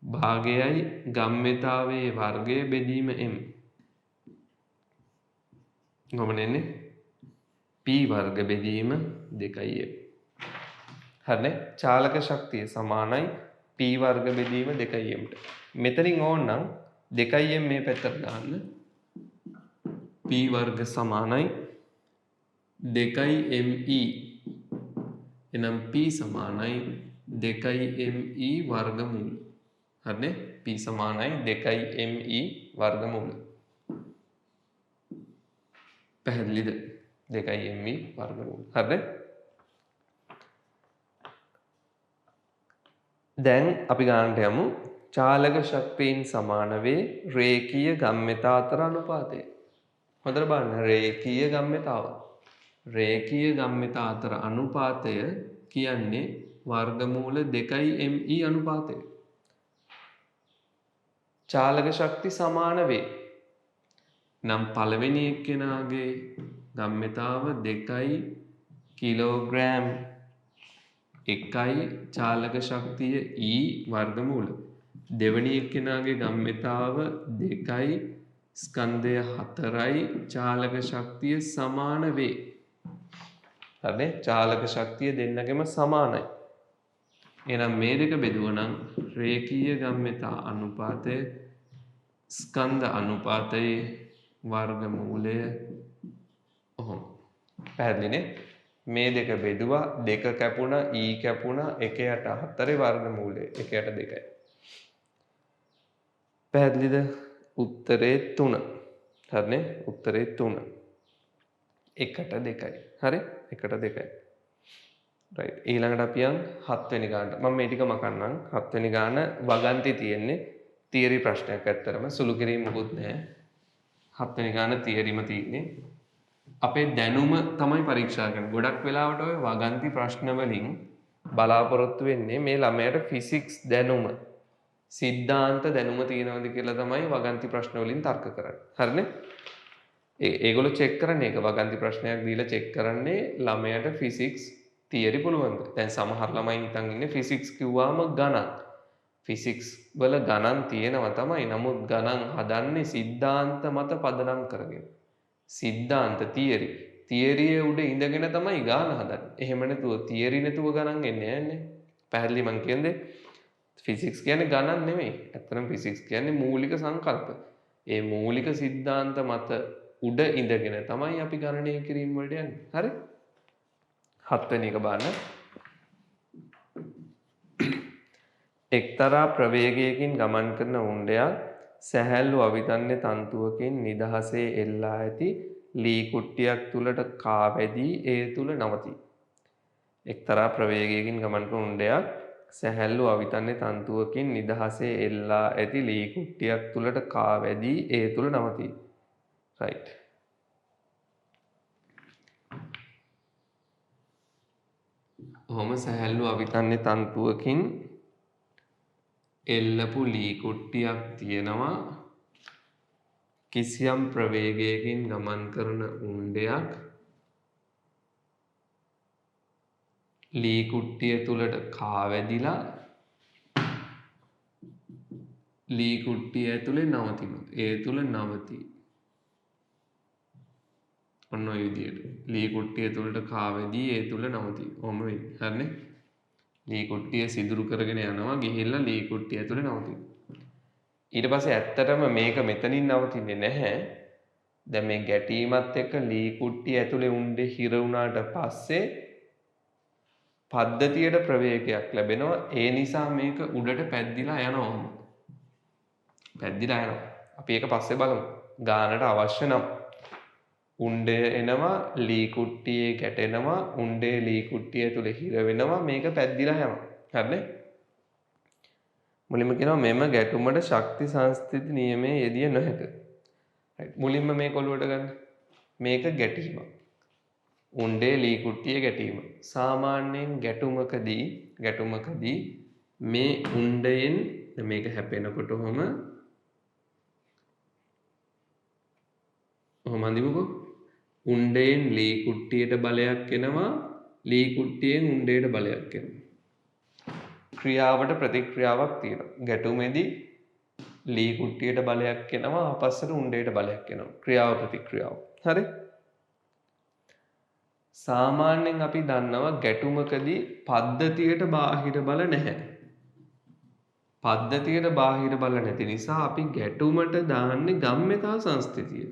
භාගයයි ගම්මිතාවේ වර්ගය බෙදීම m. ගොමනෙන්නේ p වර්ග බෙදීම 2m. හරිනේ? චාලක ශක්තිය සමානයි p වර්ග බෙදීම 2m. මෙතනින් ඕනනම් 2m මේ පැත්තට දාන්න. p වර්ග සමානයි 2me. එනම් p සමානයි 2me වර්ගමූල. හරිනේ? p සමානයි 2me වර්ගමූල. පැහැදිලිද? 2me වර්ගමූල. හරිනේ? දැන් අපි ගන්නට යමු චාලක ශක්තියින් සමාන වේ රේඛීය ගම්‍යතා අතර අනුපාතය. හොඳට බලන්න රේඛීය ගම්‍යතාව. රේඛීය ගම්‍යතා අතර අනුපාතය කියන්නේ වර්ගමූල 2me අනුපාතය. චාලක ශක්ති සමාන වේ. නම් පළවෙනි එක්කෙනාගේ ගම්‍යතාව 2 කිලෝග්‍රෑම් 1යි චාලක ශක්තිය E වර්ගමූල. දෙවෙනි එක්කෙනාගේ ගම්‍යතාව 2යි ස්කන්ධය 4යි චාලක ශක්තිය සමාන වේ. හරිනේ? චාලක ශක්තිය දෙන්නගෙම සමානයි. එහෙනම් මේ දෙක බෙදුවනම් රේඛීය ගම්‍යතා අනුපාතය ස්කන්ධ අනුපාතයේ වර්ගමූලය ඔහොම. පැහැදිලිනේ? මේ දෙක බෙදුවා 2 කැපුණා E කැපුණා 1යට 4 වර්ගමූලය 1යට 2යි. පැහැදිලිද? උත්තරේ 3. හරිනේ? උත්තරේ 3. 1ට 2යි. හරි? 1ට 2යි. රයිට්. ඊළඟට අපි යන් 7 වෙනි ගානට. මම මේ ටික මකන්නම්. 7 වෙනි ගාන වගන්ති තියෙන්නේ. තියරි ප්‍රශ්නයක් ඇත්තරම සුළු කිරීම මොකුත් නැහැ. 7 වෙනි ගාන තියරිම තියෙන්නේ. අපේ දැනුම තමයි පරීක්ෂා කරන්නේ. ගොඩක් වෙලාවට ඔය වගන්ති ප්‍රශ්න වලින් බලාපොරොත්තු වෙන්නේ මේ ළමයට ෆිසික්ස් දැනුම, සිද්ධාන්ත දැනුම තියෙනවද කියලා තමයි වගන්ති ප්‍රශ්න වලින් තර්ක කරන්නේ. හරිනේ? ඒගොල්ලෝ චෙක් කරන්නේ ඒක වගන්ති ප්‍රශ්නයක් දීලා චෙක් කරන්නේ ළමයට ෆිසික්ස් තියරි පුළුවන්ද? දැන් සමහර ළමයි හිතන් ඉන්නේ ෆිසික්ස් කිව්වාම ගණන්. ෆිසික්ස් වල ගණන් තියෙනවා තමයි. නමුත් ගණන් හදන්නේ සිද්ධාන්ත මත පදනම් කරගෙන. සිද්ධාන්ත තියරි. තියරියේ උඩ ඉඳගෙන තමයි ගාන හදන්නේ. එහෙම නැතුව තියරි නැතුව ගණන් එන්නේ නැහැනේ. පැහැදිලි මං කියන්නේ. ෆිසික්ස් කියන්නේ ගණන් නෙමෙයි. ඇත්තටම ෆිසික්ස් කියන්නේ මූලික සංකල්ප. ඒ මූලික සිද්ධාන්ත මත උඩ ඉඳගෙන තමයි අපි ගණනය කිරීම වලට යන්නේ. හරි? 7 වෙනි එක බලන්න. එක්තරා ප්‍රවේගයකින් ගමන් කරන උණ්ඩයක් සැහැල්ලු අවිතන්නේ තන්තුවකින් නිදහසේ එල්ලා ඇති ලී කුට්ටියක් තුලට කාවැදී ඒ තුල නවතී. එක්තරා ප්‍රවේගයකින් ගමන් කරන උණ්ඩයක් සැහැල්ලු අවිතන්නේ තන්තුවකින් නිදහසේ එල්ලා ඇති ලී කුට්ටියක් තුලට කාවැදී ඒ තුල නවතී. රයිට්. ඔහොම සැහැල්ලු අවිතන්නේ තන්තුවකින් එල්ලපු ලී කුට්ටියක් තියෙනවා. කිසියම් ප්‍රවේගයකින් ගමන් කරන උණ්ඩයක් ලී කුට්ටිය තුලට කාවැදිලා ලී කුට්ටිය ඇතුලේ නවතිනවා. ඒ තුල නවතී. ඔන්න ඔය විදියට. ලී කුට්ටිය තුලට කාවැදී ඒ තුල නවතී. ඔහොම වෙන්නේ. හරිනේ? ලී කුට්ටිය සිදුරු කරගෙන යනවා ගිහිල්ලා ලී කුට්ටිය ඇතුලේ නවතිනවා. ඊට පස්සේ ඇත්තටම මේක මෙතනින් නවතින්නේ නැහැ. දැන් මේ ගැටීමත් එක්ක ලී කුට්ටිය ඇතුලේ උණ්ඩේ හිර වුණාට පස්සේ පද්ධතියට ප්‍රවේගයක් ලැබෙනවා. ඒ නිසා මේක උඩට පැද්දිලා යනවා. පැද්දිලා යනවා. අපි ඒක පස්සේ බලමු. ගානට අවශ්‍ය නම් උණ්ඩය එනවා ලී කුට්ටියේ ගැටෙනවා උණ්ඩේ ලී කුට්ටිය ඇතුලේ හිර වෙනවා මේක පැද්දිලා යනවා. හරිනේ? මුලින්ම කියනවා මෙම ගැටුමට ශක්ති සංස්ථිති නියමයේ යෙදිය නොහැක. මුලින්ම මේක ඔලුවට ගන්න. මේක ගැටීමක්. උණ්ඩේ ලී කුට්ටිය ගැටීම. සාමාන්‍යයෙන් ගැටුමකදී මේ උණ්ඩයෙන් මේක හැපෙනකොට ඔහොම අඳිමුකෝ. උණ්ඩයෙන් ලී කුට්ටියට බලයක් එනවා. ලී කුට්ටියෙන් උණ්ඩයට බලයක් එනවා. ක්‍රියාවට ප්‍රතික්‍රියාවක් තියෙනවා. ගැටුමේදී ලී කුට්ටියට බලයක් එනවා ආපස්සට උණ්ඩයට බලයක් එනවා. ක්‍රියාව ප්‍රතික්‍රියාව. හරි? සාමාන්‍යයෙන් අපි දන්නවා ගැටුමකදී පද්ධතියට බාහිර බල නැහැ. පද්ධතියට බාහිර බල නැති නිසා අපි ගැටුමට දාන්නේ ගම්‍යතා සංස්ථිතිය.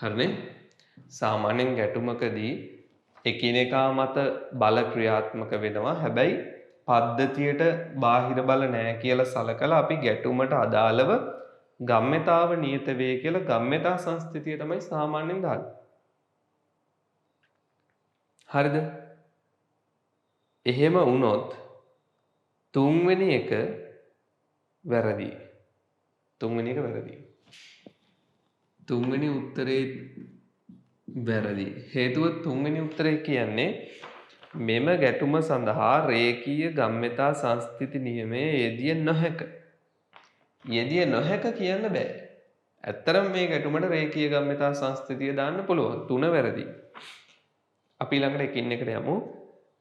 හරිනේ? සාමාන්‍යයෙන් ගැටුමකදී එකිනෙකා මත බල ක්‍රියාත්මක වෙනවා. හැබැයි පද්ධතියට බාහිර බල නැහැ කියලා සලකලා අපි ගැටුමට අදාළව ගම්‍යතාව නියත වේ කියලා ගම්‍යතා සංස්ථිතිය තමයි සාමාන්‍යයෙන් දාන්නේ. හරිද? එහෙම වුණොත් තුන්වෙනි එක වැරදි. තුන්වෙනි එක වැරදි. තුන්වෙනි උත්තරේ වැරදි. හේතුව තුන්වෙනි උත්තරේ කියන්නේ මෙම ගැටුම සඳහා රේඛීය ගම්‍යතා සංස්ථිති නියමයේ යෙදිය නොහැක. යෙදිය නොහැක කියන්න බෑ. ඇත්තරම මේ ගැටුමට රේඛීය ගම්‍යතා සංස්ථිතිය දාන්න පුළුවන්. තුන වැරදි. අපි ළඟට එකින් එකට යමු.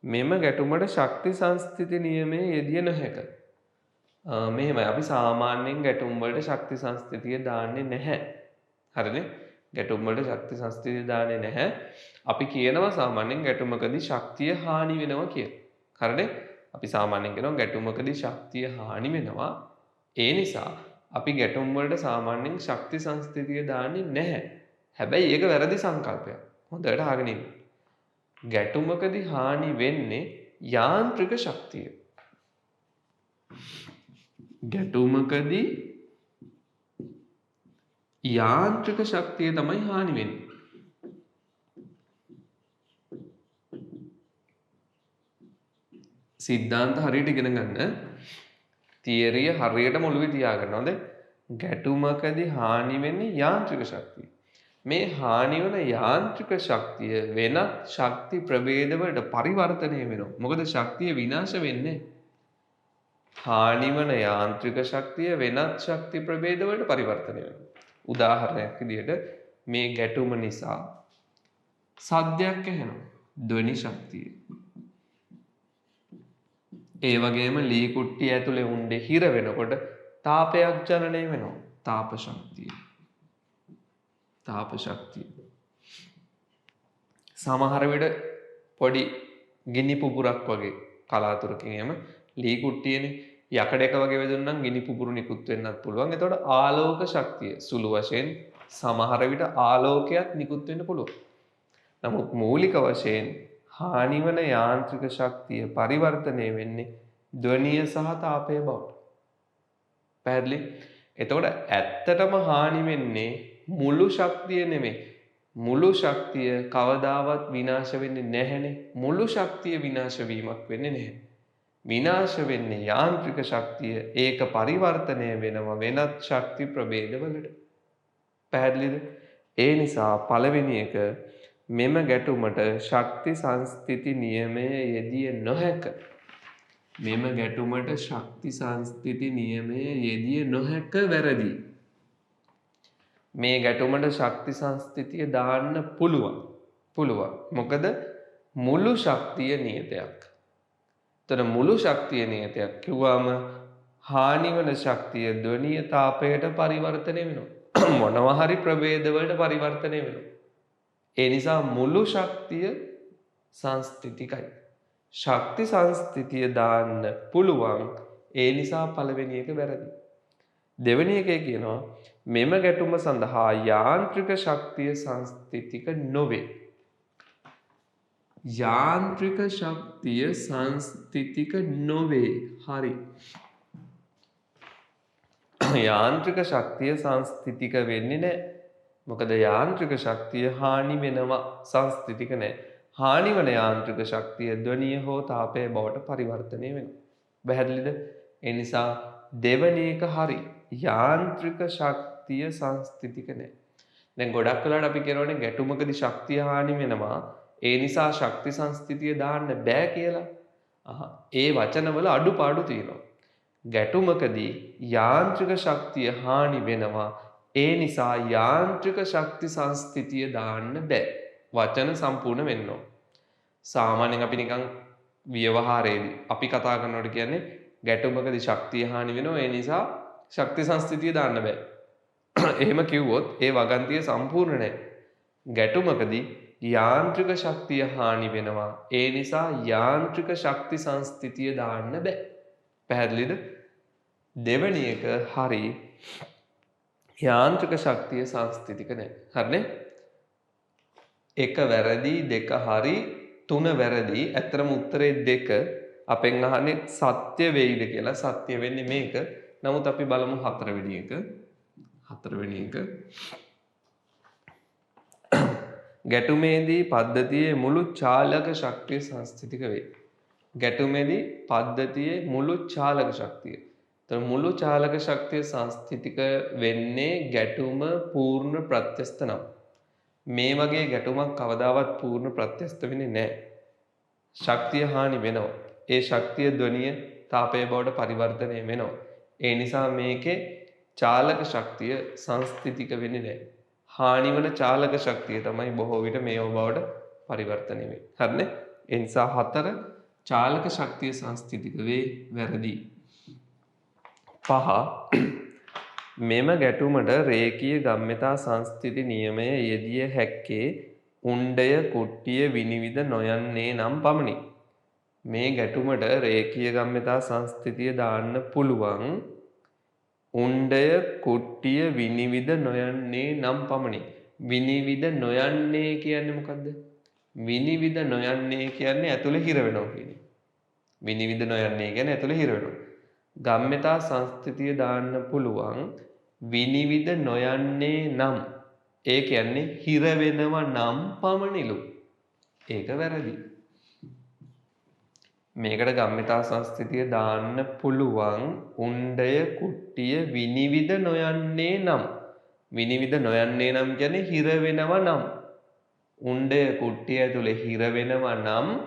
මෙම ගැටුමට ශක්ති සංස්ථිති නියමයේ යෙදිය නොහැක. මෙහෙමයි අපි සාමාන්‍යයෙන් ගැටුම් වලට ශක්ති සංස්ථිතිය දාන්නේ නැහැ. හරිනේ? ගැටුම් වලට ශක්ති සංස්ථිතිය දාන්නේ නැහැ. අපි කියනවා සාමාන්‍යයෙන් ගැටුමකදී ශක්තිය හානි වෙනවා කියලා. හරිනේ? අපි සාමාන්‍යයෙන් කියනවා ගැටුමකදී ශක්තිය හානි වෙනවා. ඒ නිසා අපි ගැටුම් වලට සාමාන්‍යයෙන් ශක්ති සංස්ථිතිය දාන්නේ නැහැ. හැබැයි ඒක වැරදි සංකල්පයක්. හොඳට අහගෙන ඉන්න. ගැටුමකදී හානි වෙන්නේ යාන්ත්‍රික ශක්තිය. ගැටුමකදී යාන්ත්‍රික ශක්තිය තමයි හානි වෙන්නේ. සිද්ධාන්ත හරියට ඉගෙන ගන්න. තියරිය හරියටම ඔළුවේ තියාගන්න. හොඳ? ගැටුමකදී හානි වෙන්නේ යාන්ත්‍රික ශක්තිය. මේ හානි වන යාන්ත්‍රික ශක්තිය වෙනත් ශක්ති ප්‍රභේද වලට පරිවර්තනය වෙනවා. මොකද ශක්තිය විනාශ වෙන්නේ. හානි වන යාන්ත්‍රික ශක්තිය වෙනත් ශක්ති ප්‍රභේද වලට පරිවර්තනය වෙනවා. උදාහරණයක් විදිහට මේ ගැටුම නිසා සද්දයක් ඇහෙනවා. ධ්වනි ශක්තිය. ඒ වගේම ලී කුට්ටිය ඇතුලේ උණ්ඩේ හිර වෙනකොට තාපයක් ජනනය වෙනවා. තාප ශක්තිය. තාප ශක්තිය. සමහර විට පොඩි ගිනි පුපුරක් වගේ කලාතුරකින් එම ලී කුට්ටියනේ යකඩයක වගේ වැදුනනම් ගිනි පුපුරු නිකුත් වෙන්නත් පුළුවන්. එතකොට ආලෝක ශක්තිය සුළු වශයෙන් සමහර විට ආලෝකයක් නිකුත් වෙන්න පුළුවන්. නමුත් මූලික වශයෙන් හානිවන යාන්ත්‍රික ශක්තිය පරිවර්තනය වෙන්නේ ධ්වනිය සහ තාපය බවට. පැහැදිලි? එතකොට ඇත්තටම හානි වෙන්නේ මුළු ශක්තිය නෙමෙයි. මුළු ශක්තිය කවදාවත් විනාශ වෙන්නේ නැහැනේ. මුළු ශක්තිය විනාශ වීමක් වෙන්නේ නැහැ. විනාශ වෙන්නේ යාන්ත්‍රික ශක්තිය. ඒක පරිවර්තනය වෙනවා වෙනත් ශක්ති ප්‍රභේදවලට. පැහැදිලිද? ඒ නිසා පළවෙනි එක මෙම ගැටුමට ශක්ති සංස්ථිති නියමයේ යෙදිය නොහැක. මෙම ගැටුමට ශක්ති සංස්ථිති නියමයේ යෙදිය නොහැක වැරදි. මේ ගැටුමට ශක්ති සංස්ථිතිය දාන්න පුළුවන්. මොකද මුළු ශක්තිය නියතයක්. එතන මුළු ශක්තිය නියතයක් කිව්වම හානිවන ශක්තිය ධ්වනිය තාපයට පරිවර්තනය වෙනවා. මොනවා හරි ප්‍රභේද වලට පරිවර්තනය වෙනවා. ඒ නිසා මුළු ශක්තිය සංස්ථිතිකයි. ශක්ති සංස්ථිතිය දාන්න පුළුවන්. ඒ නිසා පළවෙනි එක වැරදි. දෙවෙනි එකේ කියනවා මෙම ගැටුම සඳහා යාන්ත්‍රික ශක්තිය සංස්ථිතික නොවේ. යාන්ත්‍රික ශක්තිය සංස්ථිතික නොවේ. හරි. යාන්ත්‍රික ශක්තිය සංස්ථිතික වෙන්නේ නැහැ. මොකද යාන්ත්‍රික ශක්තිය හානි වෙනවා සංස්ථිතික නැහැ. හානි වන යාන්ත්‍රික ශක්තිය ධ්වනිය හෝ තාපය බවට පරිවර්තනය වෙනවා. පැහැදිලිද? ඒ නිසා දෙවෙනි එක හරි. යාන්ත්‍රික ශක්තිය සංස්ථිතික නැහැ. දැන් ගොඩක් වෙලාවට අපි කියනවානේ ගැටුමකදී ශක්තිය හානි වෙනවා. ඒ නිසා ශක්ති සංස්ථිතිය දාන්න බෑ කියලා. ඒ වචනවල අඩුපාඩු තියෙනවා. ගැටුමකදී යාන්ත්‍රික ශක්තිය හානි වෙනවා. ඒ නිසා යාන්ත්‍රික ශක්ති සංස්ථිතිය දාන්න බෑ. වචන සම්පූර්ණ වෙන්න ඕන. සාමාන්‍යයෙන් අපි නිකන් ව්‍යවහාරයේදී අපි කතා කරනකොට කියන්නේ ගැටුමකදී ශක්තිය හානි වෙනවා. ඒ නිසා ශක්ති සංස්ථිතිය දාන්න බෑ. එහෙම කිව්වොත් ඒ වගන්තිය සම්පූර්ණ නැහැ. ගැටුමකදී යාන්ත්‍රික ශක්තිය හානි වෙනවා. ඒ නිසා යාන්ත්‍රික ශක්ති සංස්ථිතිය දාන්න බෑ. පැහැදිලිද? දෙවෙනි එක හරි. යාන්ත්‍රික ශක්තිය සංස්ථිතික නැහැ. හරිනේ? එක වැරදි දෙක හරි තුන වැරදි. ඇත්තටම උත්තරේ දෙක. අපෙන් අහන්නේ සත්‍ය වෙයිද කියලා. සත්‍ය වෙන්නේ මේක. නමුත් අපි බලමු හතරවෙනි එක. හතරවෙනි එක. ගැටුමේදී පද්ධතියේ මුළු චාලක ශක්තිය සංස්ථිතික වේ. ගැටුමේදී පද්ධතියේ මුළු චාලක ශක්තිය. එතකොට මුළු චාලක ශක්තිය සංස්ථිතික වෙන්නේ ගැටුම පූර්ණ ප්‍රත්‍යස්ත නම්. මේ වගේ ගැටුමක් කවදාවත් පූර්ණ ප්‍රත්‍යස්ත වෙන්නේ නැහැ. ශක්තිය හානි වෙනවා. ඒ ශක්තිය ධ්වනිය තාපය බවට පරිවර්තනය වෙනවා. ඒ නිසා මේකේ චාලක ශක්තිය සංස්ථිතික වෙන්නේ නැහැ. හානි වන චාලක ශක්තිය තමයි බොහෝ විට මේව බවට පරිවර්තනය වෙන්නේ. හරිනේ? ඒ නිසා 4 චාලක ශක්තිය සංස්ථිතික වේ වැරදි. 5 මෙම ගැටුමට රේඛීය ගම්‍යතා සංස්ථිති නියමය යෙදිය හැක්කේ උණ්ඩය කුට්ටිය විනිවිද නොයන්නේ නම් පමණි. මේ ගැටුමට රේඛීය ගම්‍යතා සංස්ථිතිය දාන්න පුළුවන් උණ්ඩය කුට්ටිය විනිවිද නොයන්නේ නම් පමණි. විනිවිද නොයන්නේ කියන්නේ මොකද්ද? විනිවිද නොයන්නේ කියන්නේ ඇතුලේ හිර වෙනවා කියන්නේ. විනිවිද නොයන්නේ කියන්නේ ඇතුලේ හිර වෙනවා. ගම්‍යතා සංස්ථිතිය දාන්න පුළුවන් විනිවිද නොයන්නේ නම් ඒ කියන්නේ හිර වෙනවා නම් පමණිලු. ඒක වැරදි. මේකට ගම්‍යතා සංස්ථිතිය දාන්න පුළුවන් උණ්ඩය කුට්ටිය විනිවිද නොයන්නේ නම්. විනිවිද නොයන්නේ නම් කියන්නේ හිර වෙනවා නම්. උණ්ඩය කුට්ටිය ඇතුලේ හිර වෙනවා නම්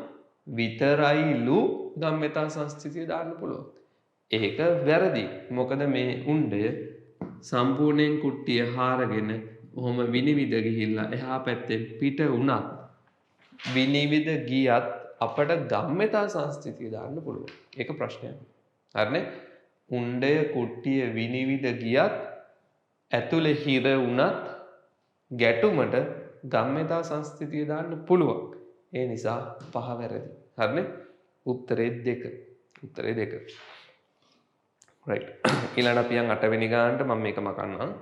විතරයිලු ගම්‍යතා සංස්ථිතිය දාන්න පුළුවන්. ඒක වැරදි. මොකද මේ උණ්ඩය සම්පූර්ණයෙන් කුට්ටිය හාරගෙන ඔහොම විනිවිද ගිහිල්ලා එහා පැත්තෙන් පිට වුණත් විනිවිද ගියත් අපට ගම්‍යතා සංස්ථිතිය දාන්න පුළුවන්. ඒක ප්‍රශ්නයක්. හරිනේ? උණ්ඩය කුට්ටිය විනිවිද ගියත් ඇතුලේ හිර වුණත් ගැටුමට ගම්‍යතා සංස්ථිතිය දාන්න පුළුවන්. ඒ නිසා 5 වැරදි. හරිනේ? උත්තරේ 2. උත්තරේ 2. right. ඊළඟ අපි යන් 8 වෙනි ගානට මම මේක මකන්නම්.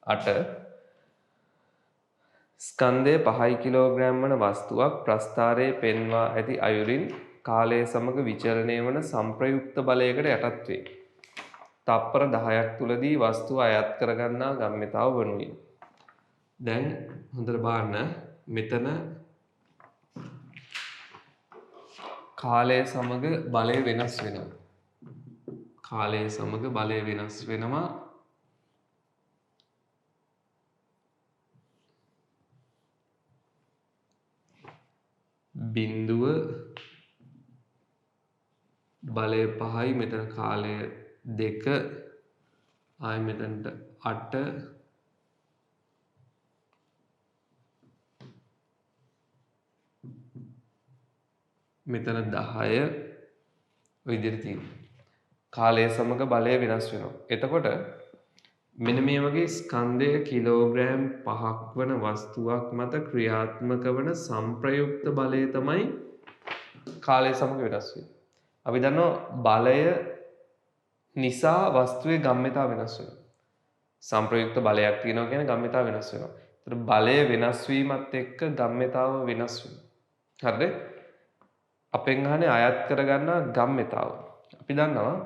8 ස්කන්ධය 5 කිලෝග්‍රෑම් වන වස්තුවක් ප්‍රස්ථාරයේ පෙන්වා ඇති අයුරින් කාලය සමග විචලනය වන සංප්‍රයුක්ත බලයකට යටත් වේ. තප්පර 10ක් තුලදී වස්තුව අයත් කරගන්නා ගම්‍යතාව වනුයේ. දැන් හොඳට බලන්න මෙතන කාලය සමග බලය වෙනස් වෙනවා. කාලය සමග බලය වෙනස් වෙනවා. බිඳුව බලය 5යි මෙතන කාලය 2 ආයි මෙතනට 8 මෙතන 10 ඔය විදිහට තියෙනවා. කාලය සමග බලය වෙනස් වෙනවා. එතකොට මෙන්න මේ වගේ ස්කන්ධය කිලෝග්‍රෑම් 5ක් වන වස්තුවක් මත ක්‍රියාත්මක වන සංප්‍රයුක්ත බලය තමයි කාලය සමග වෙනස් වෙන්නේ. අපි දන්නවා බලය නිසා වස්තුවේ ගම්‍යතාව වෙනස් වෙනවා. සංප්‍රයුක්ත බලයක් තියෙනවා කියන්නේ ගම්‍යතාව වෙනස් වෙනවා. ඒතර බලය වෙනස් වීමත් එක්ක ගම්‍යතාව වෙනස් වෙනවා. හරිද? අපෙන් අහන්නේ අයත් කරගන්නා ගම්‍යතාව. අපි දන්නවා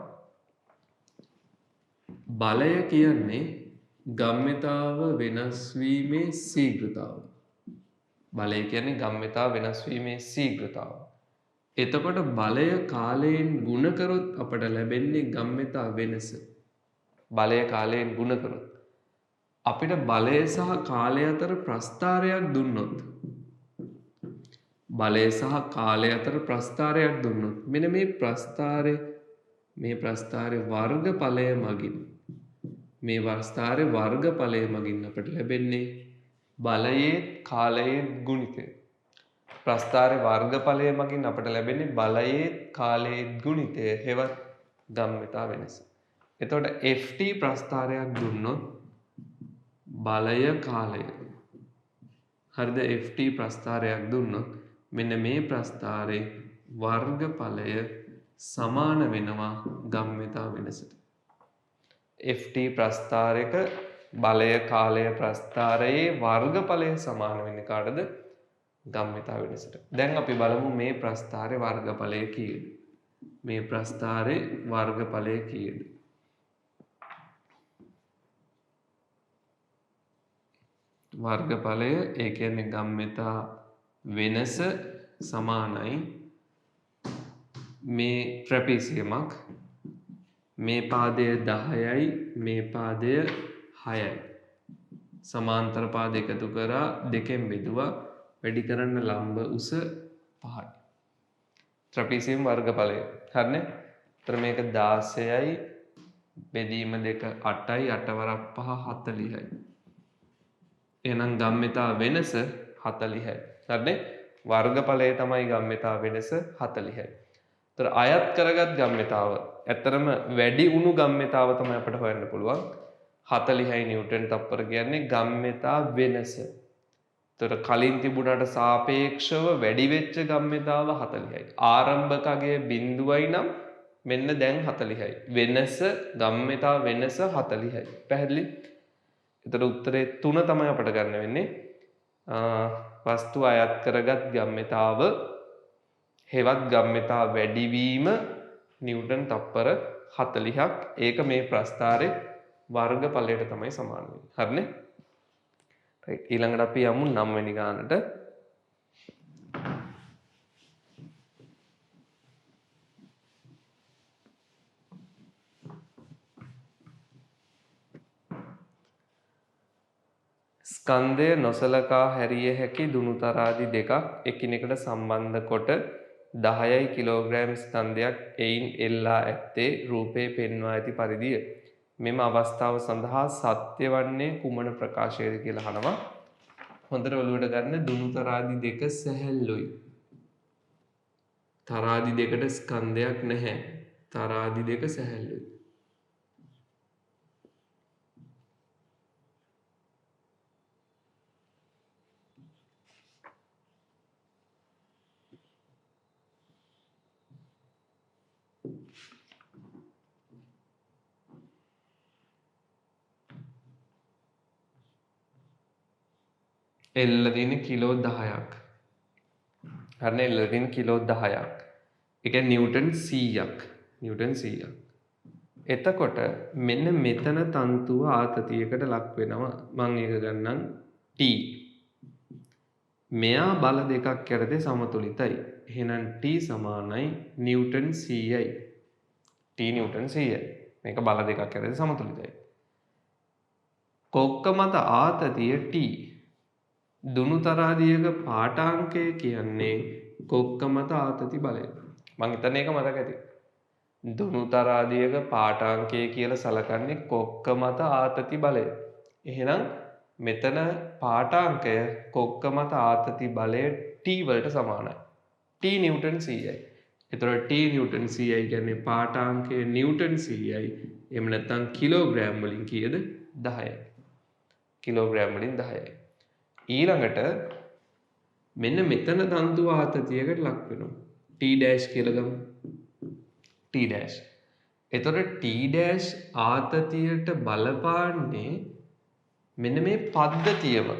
බලය කියන්නේ ගම්‍යතාව වෙනස් වීමේ ශීඝ්‍රතාව. බලය කියන්නේ ගම්‍යතාව වෙනස් වීමේ ශීඝ්‍රතාව. එතකොට බලය කාලයෙන් ගුණ කරොත් අපට ලැබෙන්නේ ගම්‍යතා වෙනස. බලය කාලයෙන් ගුණ කරොත් අපිට බලය සහ කාලය අතර ප්‍රස්ථාරයක් දුන්නොත් බලය සහ කාලය අතර ප්‍රස්ථාරයක් දුන්නොත් මෙන්න මේ ප්‍රස්ථාරයේ වර්ගඵලය මගින් මගින් අපට ලැබෙන්නේ බලයේ කාලයේ ගුණිතය. ප්‍රස්ථාරයේ වර්ගඵලය මගින් අපට ලැබෙන්නේ බලයේ කාලයේ ගුණිතය හෙවත් ගම්‍යතා වෙනස. එතකොට ft ප්‍රස්ථාරයක් දුන්නොත් බලය කාලය. හරිද? ft ප්‍රස්ථාරයක් දුන්නොත් මෙන්න මේ ප්‍රස්ථාරයේ වර්ගඵලය සමාන වෙනවා ගම්මිතා වෙනසට. ft ප්‍රස්ථාරයක බලය කාලය ප්‍රස්ථාරයේ වර්ගඵලය සමාන වෙන්නේ කාටද? ගම්මිතා වෙනසට. දැන් අපි බලමු මේ ප්‍රස්ථාරයේ වර්ගඵලය කීයද? මේ ප්‍රස්ථාරයේ වර්ගඵලය කීයද? වර්ගඵලය ඒ කියන්නේ ගම්මිතා වෙනස සමානයි මේ ට්‍රැපීසියමක් මේ පාදය 10යි මේ පාදය 6යි සමාන්තර පාද එකතු කරා දෙකෙන් බෙදුවා වැඩි කරන්න ලම්බ උස 5යි ට්‍රැපීසියම් වර්ගඵලය හරිනේ. ඒතර මේක 16යි බෙදීම 2 8යි 8 වරක් 5 40යි. එහෙනම් ගම්මිතා වෙනස 40යි. හරිනේ? වර්ගඵලය තමයි ගම්මිතා වෙනස 40යි. ඒතර අයත් කරගත් ගම්මිතාව ඇත්තරම වැඩි වුණු ගම්මිතාව තමයි අපිට හොයන්න පුළුවන්. 40යි නිව්ටන් තප්පර කියන්නේ ගම්මිතා වෙනස. ඒතර කලින් තිබුණාට සාපේක්ෂව වැඩි වෙච්ච ගම්මිතාව 40යි. ආරම්භකගේ බිඳුවයි නම් මෙන්න දැන් 40යි. වෙනස ගම්මිතා වෙනස 40යි. පැහැදිලි? එතකොට උත්තරේ 3 තමයි අපට ගන්න වෙන්නේ. වස්තුව අයත් කරගත් ගම්මිතාව හෙවත් ගම්මිතා වැඩිවීම නිව්ටන් තප්පර 40ක්. ඒක මේ ප්‍රස්ථාරයේ වර්ගඵලයට තමයි සමාන වෙන්නේ. හරිනේ? right. ඊළඟට අපි යමු 9 වෙනි ගානට. ස්කන්ධය නොසලකා හැරිය හැකි දුනුතරාදි දෙකක් එකිනෙකට සම්බන්ධ කොට 10යි කිලෝග්‍රෑම් ස්කන්ධයක් එයින් එල්ලා ඇත්තේ රූපේ පෙන්වා ඇති පරිදිය. මෙම අවස්ථාව සඳහා සත්‍ය වන්නේ කුමන ප්‍රකාශයද කියලා අහනවා. හොඳට ඔලුවට ගන්න දුනුතරාදි දෙක සැහැල්ලුයි. තරාදි දෙකට ස්කන්ධයක් නැහැ. තරාදි දෙක සැහැල්ලුයි. එල්ල තියෙන කිලෝ 10ක්. හරිනේ එල්ල තියෙන කිලෝ 10ක්. ඒ කියන්නේ නිව්ටන් 100ක්. නිව්ටන් 100ක්. එතකොට මෙන්න මෙතන තන්තුව ආතතියකට ලක් වෙනවා. මම ඒක ගන්නම් T. මෙයා බල දෙකක් යටතේ සමතුලිතයි. එහෙනම් T සමානයි නිව්ටන් 100යි. T නිව්ටන් 100යි. මේක බල දෙකක් යටතේ සමතුලිතයි. කොක්ක මත ආතතිය T. දුනුතරාදියක පාඨාංකය කියන්නේ කොක්ක මත ආතති බලය. මං හිතන්නේ ඒක මතක ඇති. දුනුතරාදියක පාඨාංකය කියලා සලකන්නේ කොක්ක මත ආතති බලය. එහෙනම් මෙතන පාඨාංකය කොක්ක මත ආතති බලය T වලට සමානයි. T නිව්ටන් 100යි. එතකොට T නිව්ටන් 100යි කියන්නේ පාඨාංකය නිව්ටන් 100යි. එහෙම නැත්නම් කිලෝග්‍රෑම් වලින් කීයද? 10යි. කිලෝග්‍රෑම් වලින් 10යි. ඊළඟට මෙන්න මෙතන තන්තු ආතතියකට ලක් වෙනවා. T ඩෑෂ් කියලා ගමු. T dash. එතකොට T ඩෑෂ් ආතතියට බලපාන්නේ මෙන්න මේ පද්ධතියම.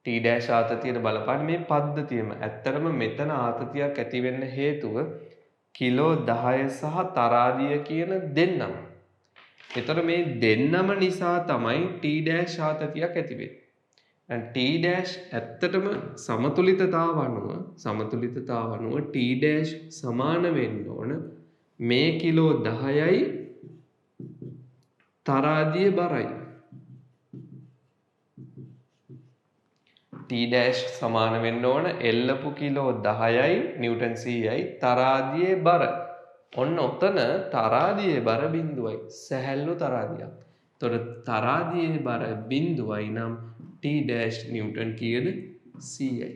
T ඩෑෂ් ආතතියට බලපාන්නේ මේ පද්ධතියම. ඇත්තටම මෙතන ආතතියක් ඇති වෙන්න හේතුව කිලෝ 10 සහ තරාදිය කියන දෙන්නම. එතකොට මේ දෙන්නම නිසා තමයි T ඩෑෂ් ආතතියක් ඇති වෙන්නේ. T ඩෑෂ් ඇත්තටම සමතුලිතතාව අනුව T ඩෑෂ් සමාන වෙන්න ඕන මේ කිලෝ 10යි තරාදිය බරයි. T ඩෑෂ් සමාන වෙන්න ඕන එල්ලපු කිලෝ 10යි නිව්ටන් 100යි තරාදියේ බර. ඔන්න ඔතන තරාදියේ බර බිඳුවයි. සැහැල්ලු තරාදියක්. එතකොට තරාදියේ බර බිඳුවයි නම් T ඩෑෂ් නිව්ටන් කීයද? 100යි.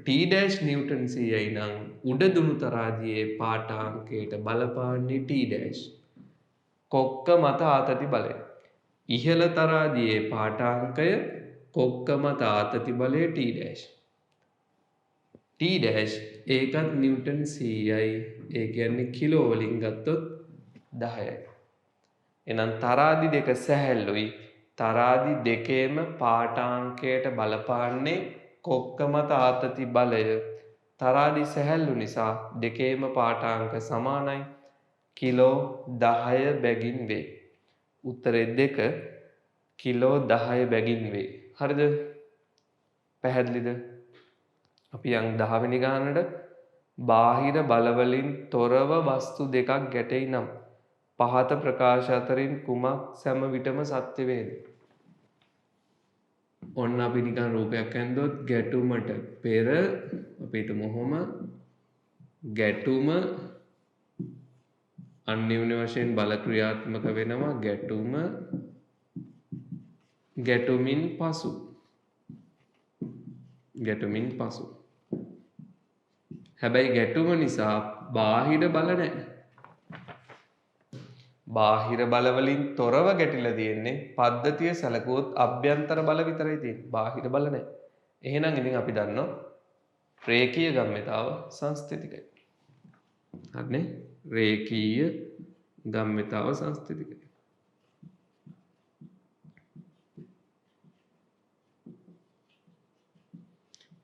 T ඩෑෂ් නිව්ටන් 100යි නම් උඩ දුණු තරාදියේ පාඨාංකයට බලපාන්නේ T ඩෑෂ්. කොක්ක මත ආතති බලය. ඉහළ තරාදියේ පාඨාංකය කොක්ක මත ආතති බලය T ඩෑෂ්. T ඩෑෂ් ඒකත් නිව්ටන් 100යි. ඒ කියන්නේ කිලෝ වලින් ගත්තොත් 10යි. එහෙනම් තරාදි දෙක සැහැල්ලුයි. තරාදි දෙකේම පාඨාංකයට බලපාන්නේ කොක්ක මත ආතති බලය. තරාදි සැහැල්ලු නිසා දෙකේම පාඨාංක සමානයි. කිලෝ 10 බැගින් වේ. උත්තරේ 2 කිලෝ 10 බැගින් වේ. හරිද? පැහැදිලිද? අපි යන් 10 වෙනි ගානට බාහිර බලවලින් තොරව වස්තු දෙකක් ගැටෙයි නම් පහත ප්‍රකාශ අතරින් කුමක් සෑම විටම සත්‍ය වේද? ඔන්න අපි නිකන් රූපයක් ඇන්දොත් ගැටුමට පෙර අපි හිතමු ඔහොම ගැටුම අන්‍යෝන්‍ය වශයෙන් බල ක්‍රියාත්මක වෙනවා ගැටුමින් පසු හැබැයි ගැටුම නිසා බාහිර බල නැහැ. බාහිර බල වලින් තොරව ගැටිලා තියෙන්නේ පද්ධතිය සැලකුවොත් අභ්‍යන්තර බල විතරයි තියෙන්නේ. බාහිර බල නැහැ. එහෙනම් ඉතින් අපි දන්නවා රේඛීය ගම්‍යතාව සංස්ථිතිකයි. හරිනේ? රේඛීය ගම්‍යතාව සංස්ථිතිකයි.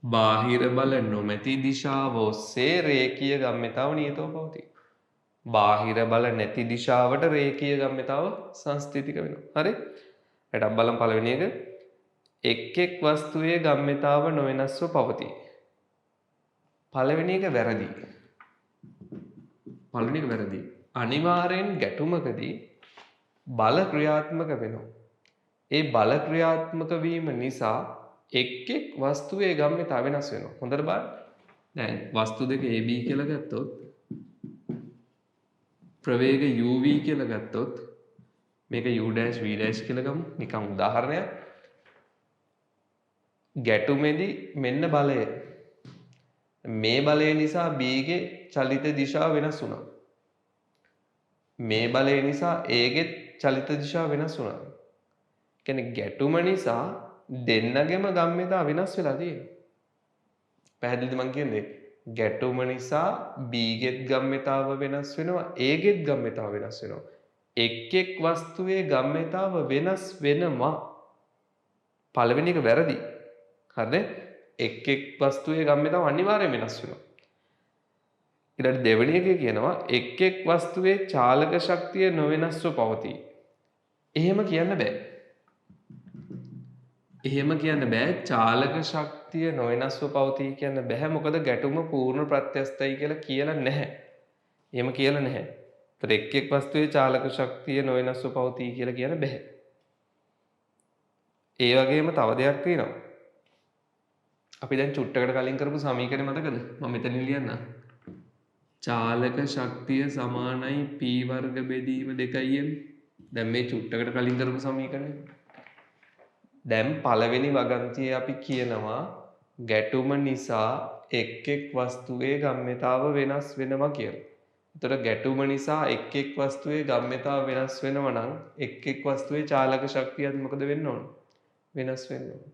බාහිර බල නොමැති දිශාව ඔස්සේ රේඛීය ගම්‍යතාව නියතව පවතී. බාහිර බල නැති දිශාවට රේඛීය ගම්‍යතාව සංස්ථිතික වෙනවා. හරි? ඊට බලමු පළවෙනි එක. එක් වස්තුවේ ගම්‍යතාව නොවෙනස්ව පවතී. පළවෙනි එක වැරදි. අනිවාර්යෙන් ගැටුමකදී බල ක්‍රියාත්මක වෙනවා. ඒ බල ක්‍රියාත්මක වීම නිසා එක් වස්තුවේ ගම්‍යතාව වෙනස් වෙනවා. හොඳට බලන්න. දැන් වස්තු දෙක AB කියලා ගත්තොත් ප්‍රවේග UV කියලා ගත්තොත් මේක U' V' කියලා ගමු. නිකන් උදාහරණයක්. ගැටුමේදී මෙන්න බලය. මේ බලය නිසා B ගේ චලිත දිශාව වෙනස් වුණා. මේ බලය නිසා A ගේ චලිත දිශාව වෙනස් වුණා. කියන්නේ ගැටුම නිසා දෙන්නගෙම ගම්‍යතාව වෙනස් වෙලා තියෙනවා. පැහැදිලිද මං කියන්නේ? ගැටුම නිසා B ගෙත් ගම්‍යතාව වෙනස් වෙනවා, A ගෙත් ගම්‍යතාව වෙනස් වෙනවා. එක් වස්තුවේ ගම්‍යතාව වෙනස් වෙනවා. පළවෙනි එක වැරදි. හරිද? එක් වස්තුවේ ගම්‍යතාව අනිවාර්යයෙන් වෙනස් වෙනවා. ඊට දෙවෙනි එකේ කියනවා එක් වස්තුවේ චාලක ශක්තිය නොවෙනස්ව පවතී. එහෙම කියන්න බෑ. චාලක ශක්තිය නොවෙනස්ව පවතී කියන්න බෑ. මොකද ගැටුම පූර්ණ ප්‍රත්‍යස්තයි කියලා නැහැ. එහෙම කියලා නැහැ. ඒතර එක් වස්තුවේ චාලක ශක්තිය නොවෙනස්ව පවතී කියලා කියන්න බෑ. ඒ වගේම තව දෙයක් තියෙනවා. අපි දැන් චුට්ටකට කලින් කරපු සමීකරණය මතකද? මම මෙතනින් ලියන්නම්. චාලක ශක්තිය සමානයි P වර්ග බෙදීම 2m. දැන් මේ චුට්ටකට කලින් කරපු සමීකරණය. දැන් පළවෙනි වගන්තියේ අපි කියනවා ගැටුම නිසා එක් වස්තුවේ ගම්‍යතාව වෙනස් වෙනවා කියලා. එතකොට ගැටුම නිසා එක් වස්තුවේ ගම්‍යතාව වෙනස් වෙනවා නම් එක් වස්තුවේ චාලක ශක්තියත් මොකද වෙන්න ඕන? වෙනස් වෙන්න ඕන.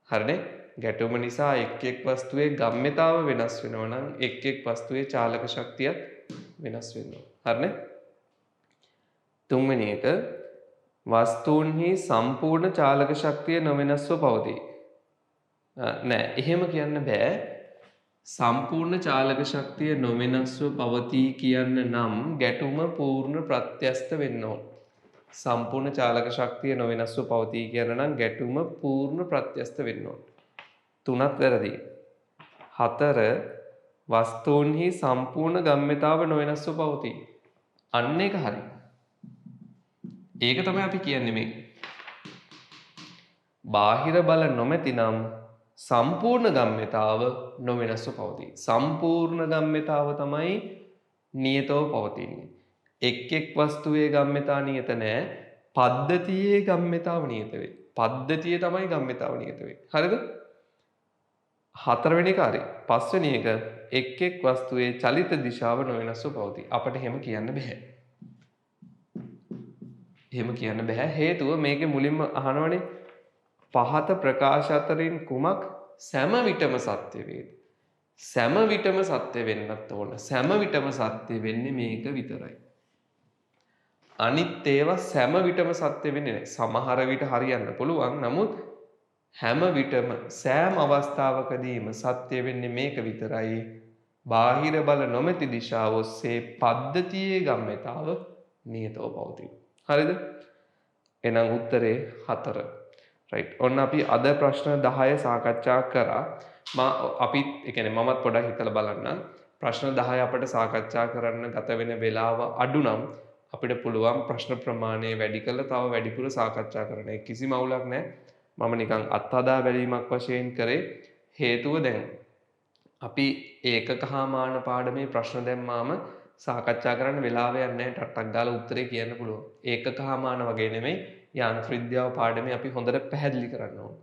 හරිනේ? ගැටුම නිසා එක් වස්තුවේ ගම්‍යතාව වෙනස් වෙනවා නම් එක් වස්තුවේ චාලක ශක්තියත් වෙනස් වෙන්න ඕන. හරිනේ? තුන්වෙනි එක වස්තුන්හි සම්පූර්ණ චාලක ශක්තිය නොවෙනස්ව පවතී. නෑ එහෙම කියන්න බෑ. සම්පූර්ණ චාලක ශක්තිය නොවෙනස්ව පවතී කියන්න නම් ගැටුම පූර්ණ ප්‍රත්‍යස්ත වෙන්න ඕන. සම්පූර්ණ චාලක ශක්තිය නොවෙනස්ව පවතී කියන නම් ගැටුම පූර්ණ ප්‍රත්‍යස්ත වෙන්න ඕන. 3ත් වැරදි. 4 වස්තුන්හි සම්පූර්ණ ගම්‍යතාව නොවෙනස්ව පවතී. අන්න ඒක හරි. ඒක තමයි අපි කියන්නේ මේ. බාහිර බල නොමැති නම් සම්පූර්ණ ගම්‍යතාව නොවෙනස්ව පවතී. සම්පූර්ණ ගම්‍යතාව තමයි නියතව පවතින්නේ. එක් වස්තුවේ ගම්‍යතාව නියත නැහැ. පද්ධතියේ ගම්‍යතාව නියත වේ. පද්ධතිය තමයි ගම්‍යතාව නියත වේ. හරිද? 4 වෙනි එක හරි. 5 වෙනි එක එක් වස්තුවේ චලිත දිශාව නොවෙනස්ව පවතී. අපිට එහෙම කියන්න බෑ. හේතුව මේකේ මුලින්ම අහනවනේ පහත ප්‍රකාශ අතරින් කුමක් සෑම විටම සත්‍ය වේද? සෑම විටම සත්‍ය වෙන්නත් ඕන. සෑම විටම සත්‍ය වෙන්නේ මේක විතරයි. අනිත් ඒවා සෑම විටම සත්‍ය වෙන්නේ නැහැ. සමහර විට හරියන්න පුළුවන්. නමුත් හැම විටම සෑම අවස්ථාවකදීම සත්‍ය වෙන්නේ මේක විතරයි. බාහිර බල නොමැති දිශාව ඔස්සේ පද්ධතියේ ගම්‍යතාව නියතව පවතී. හරිද? එහෙනම් උත්තරේ 4. රයිට්. ඔන්න අපි අද ප්‍රශ්න 10 සාකච්ඡා කරා. අපිත් ඒ කියන්නේ මමත් පොඩ්ඩක් හිතලා බලන්න. ප්‍රශ්න 10 අපිට සාකච්ඡා කරන්න ගත වෙන වේලාව අඩු නම් අපිට පුළුවන් ප්‍රශ්න ප්‍රමාණය වැඩි කරලා තව වැඩිපුර සාකච්ඡා කරන්න. ඒක කිසිම අවුලක් නැහැ. මම නිකන් අත්හදා බැලීමක් වශයෙන් කරේ. හේතුව දැන් අපි ඒකකහාමාන පාඩමේ ප්‍රශ්න දැම්මාම සාකච්ඡා කරන්න වෙලාව යන්නේ නැහැ. ටට්ටක් ගාලා උත්තරේ කියන්න පුළුවන්. ඒකකහාමාන වගේ නෙමෙයි යාන්ත්‍ර විද්‍යාව පාඩමේ අපි හොඳට පැහැදිලි කරන්න ඕන.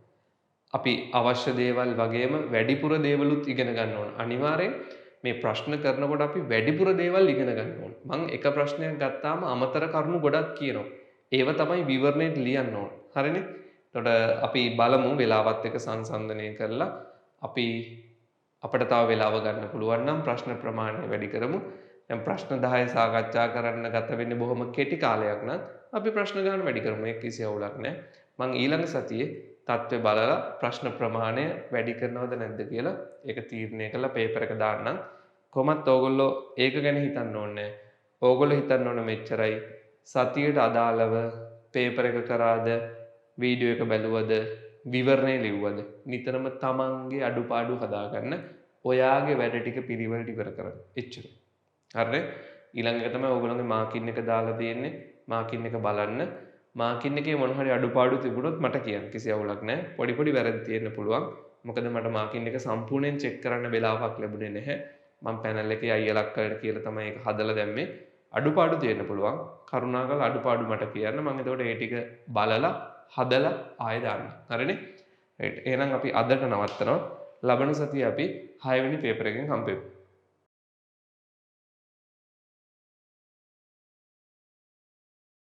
අපි අවශ්‍ය දේවල් වගේම වැඩිපුර දේවලුත් ඉගෙන ගන්න ඕන. අනිවාර්යෙන් මේ ප්‍රශ්න කරනකොට අපි වැඩිපුර දේවල් ඉගෙන ගන්න ඕන. මම එක ප්‍රශ්නයක් ගත්තාම අමතර කරුණු ගොඩක් කියනවා. ඒව තමයි විවරණයට ලියන්න ඕන. හරිනේ? එතකොට අපි බලමු වෙලාවත් එක්ක සංසන්දනය කරලා අපිට තව වෙලාව ගන්න පුළුවන් නම් ප්‍රශ්න ප්‍රමාණය වැඩි කරමු. දැන් ප්‍රශ්න 10 සාකච්ඡා කරන්න ගත වෙන්නේ බොහොම කෙටි කාලයක් නම් අපි ප්‍රශ්න ගන්න වැඩි කරමු. ඒක කිසි අවුලක් නැහැ. මම ඊළඟ සතියේ තත්ත්වය බලලා ප්‍රශ්න ප්‍රමාණය වැඩි කරනවද නැද්ද කියලා ඒක තීරණය කරලා පේපර් එක දාන්නම්. කොහොමත් ඕගොල්ලෝ ඒක ගැන හිතන්න ඕනේ. ඕගොල්ලෝ හිතන්න ඕනේ මෙච්චරයි. සතියට අදාළව පේපර් එක කරාද, වීඩියෝ එක බැලුවද, විවරණය ලිව්වද, නිතරම තමන්ගේ අඩුපාඩු හදාගන්න. ඔයාගේ වැඩ ටික පිළිවෙලට ඉවර කරන්න. එච්චරයි. හරිනේ? ඊළඟ එක තමයි ඕගොල්ලෝගේ මාකින් එක දාලා තියෙන්නේ. මාකින් එක බලන්න. මාකින් එකේ මොන හරි අඩුපාඩු තිබුණොත් මට කියන්න. කිසි අවුලක් නැහැ. පොඩි වැරදි තියෙන්න පුළුවන්. මොකද මට මාකින් එක සම්පූර්ණයෙන් චෙක් කරන්න වෙලාවක් ලැබුණේ නැහැ. මම පැනල් එකේ අයියලක් කරලා කියලා තමයි ඒක හදලා දැම්මේ. අඩුපාඩු තියෙන්න පුළුවන්. කරුණාකරලා අඩුපාඩු මට කියන්න. මම එතකොට ඒ ටික බලලා හදලා ආයෙ දාන්න. හරිනේ? රයිට්. එහෙනම් අපි අදට නවත්තනවා. ලබන සතියේ අපි 6 වෙනි පේපර් එකෙන් හම්බෙමු.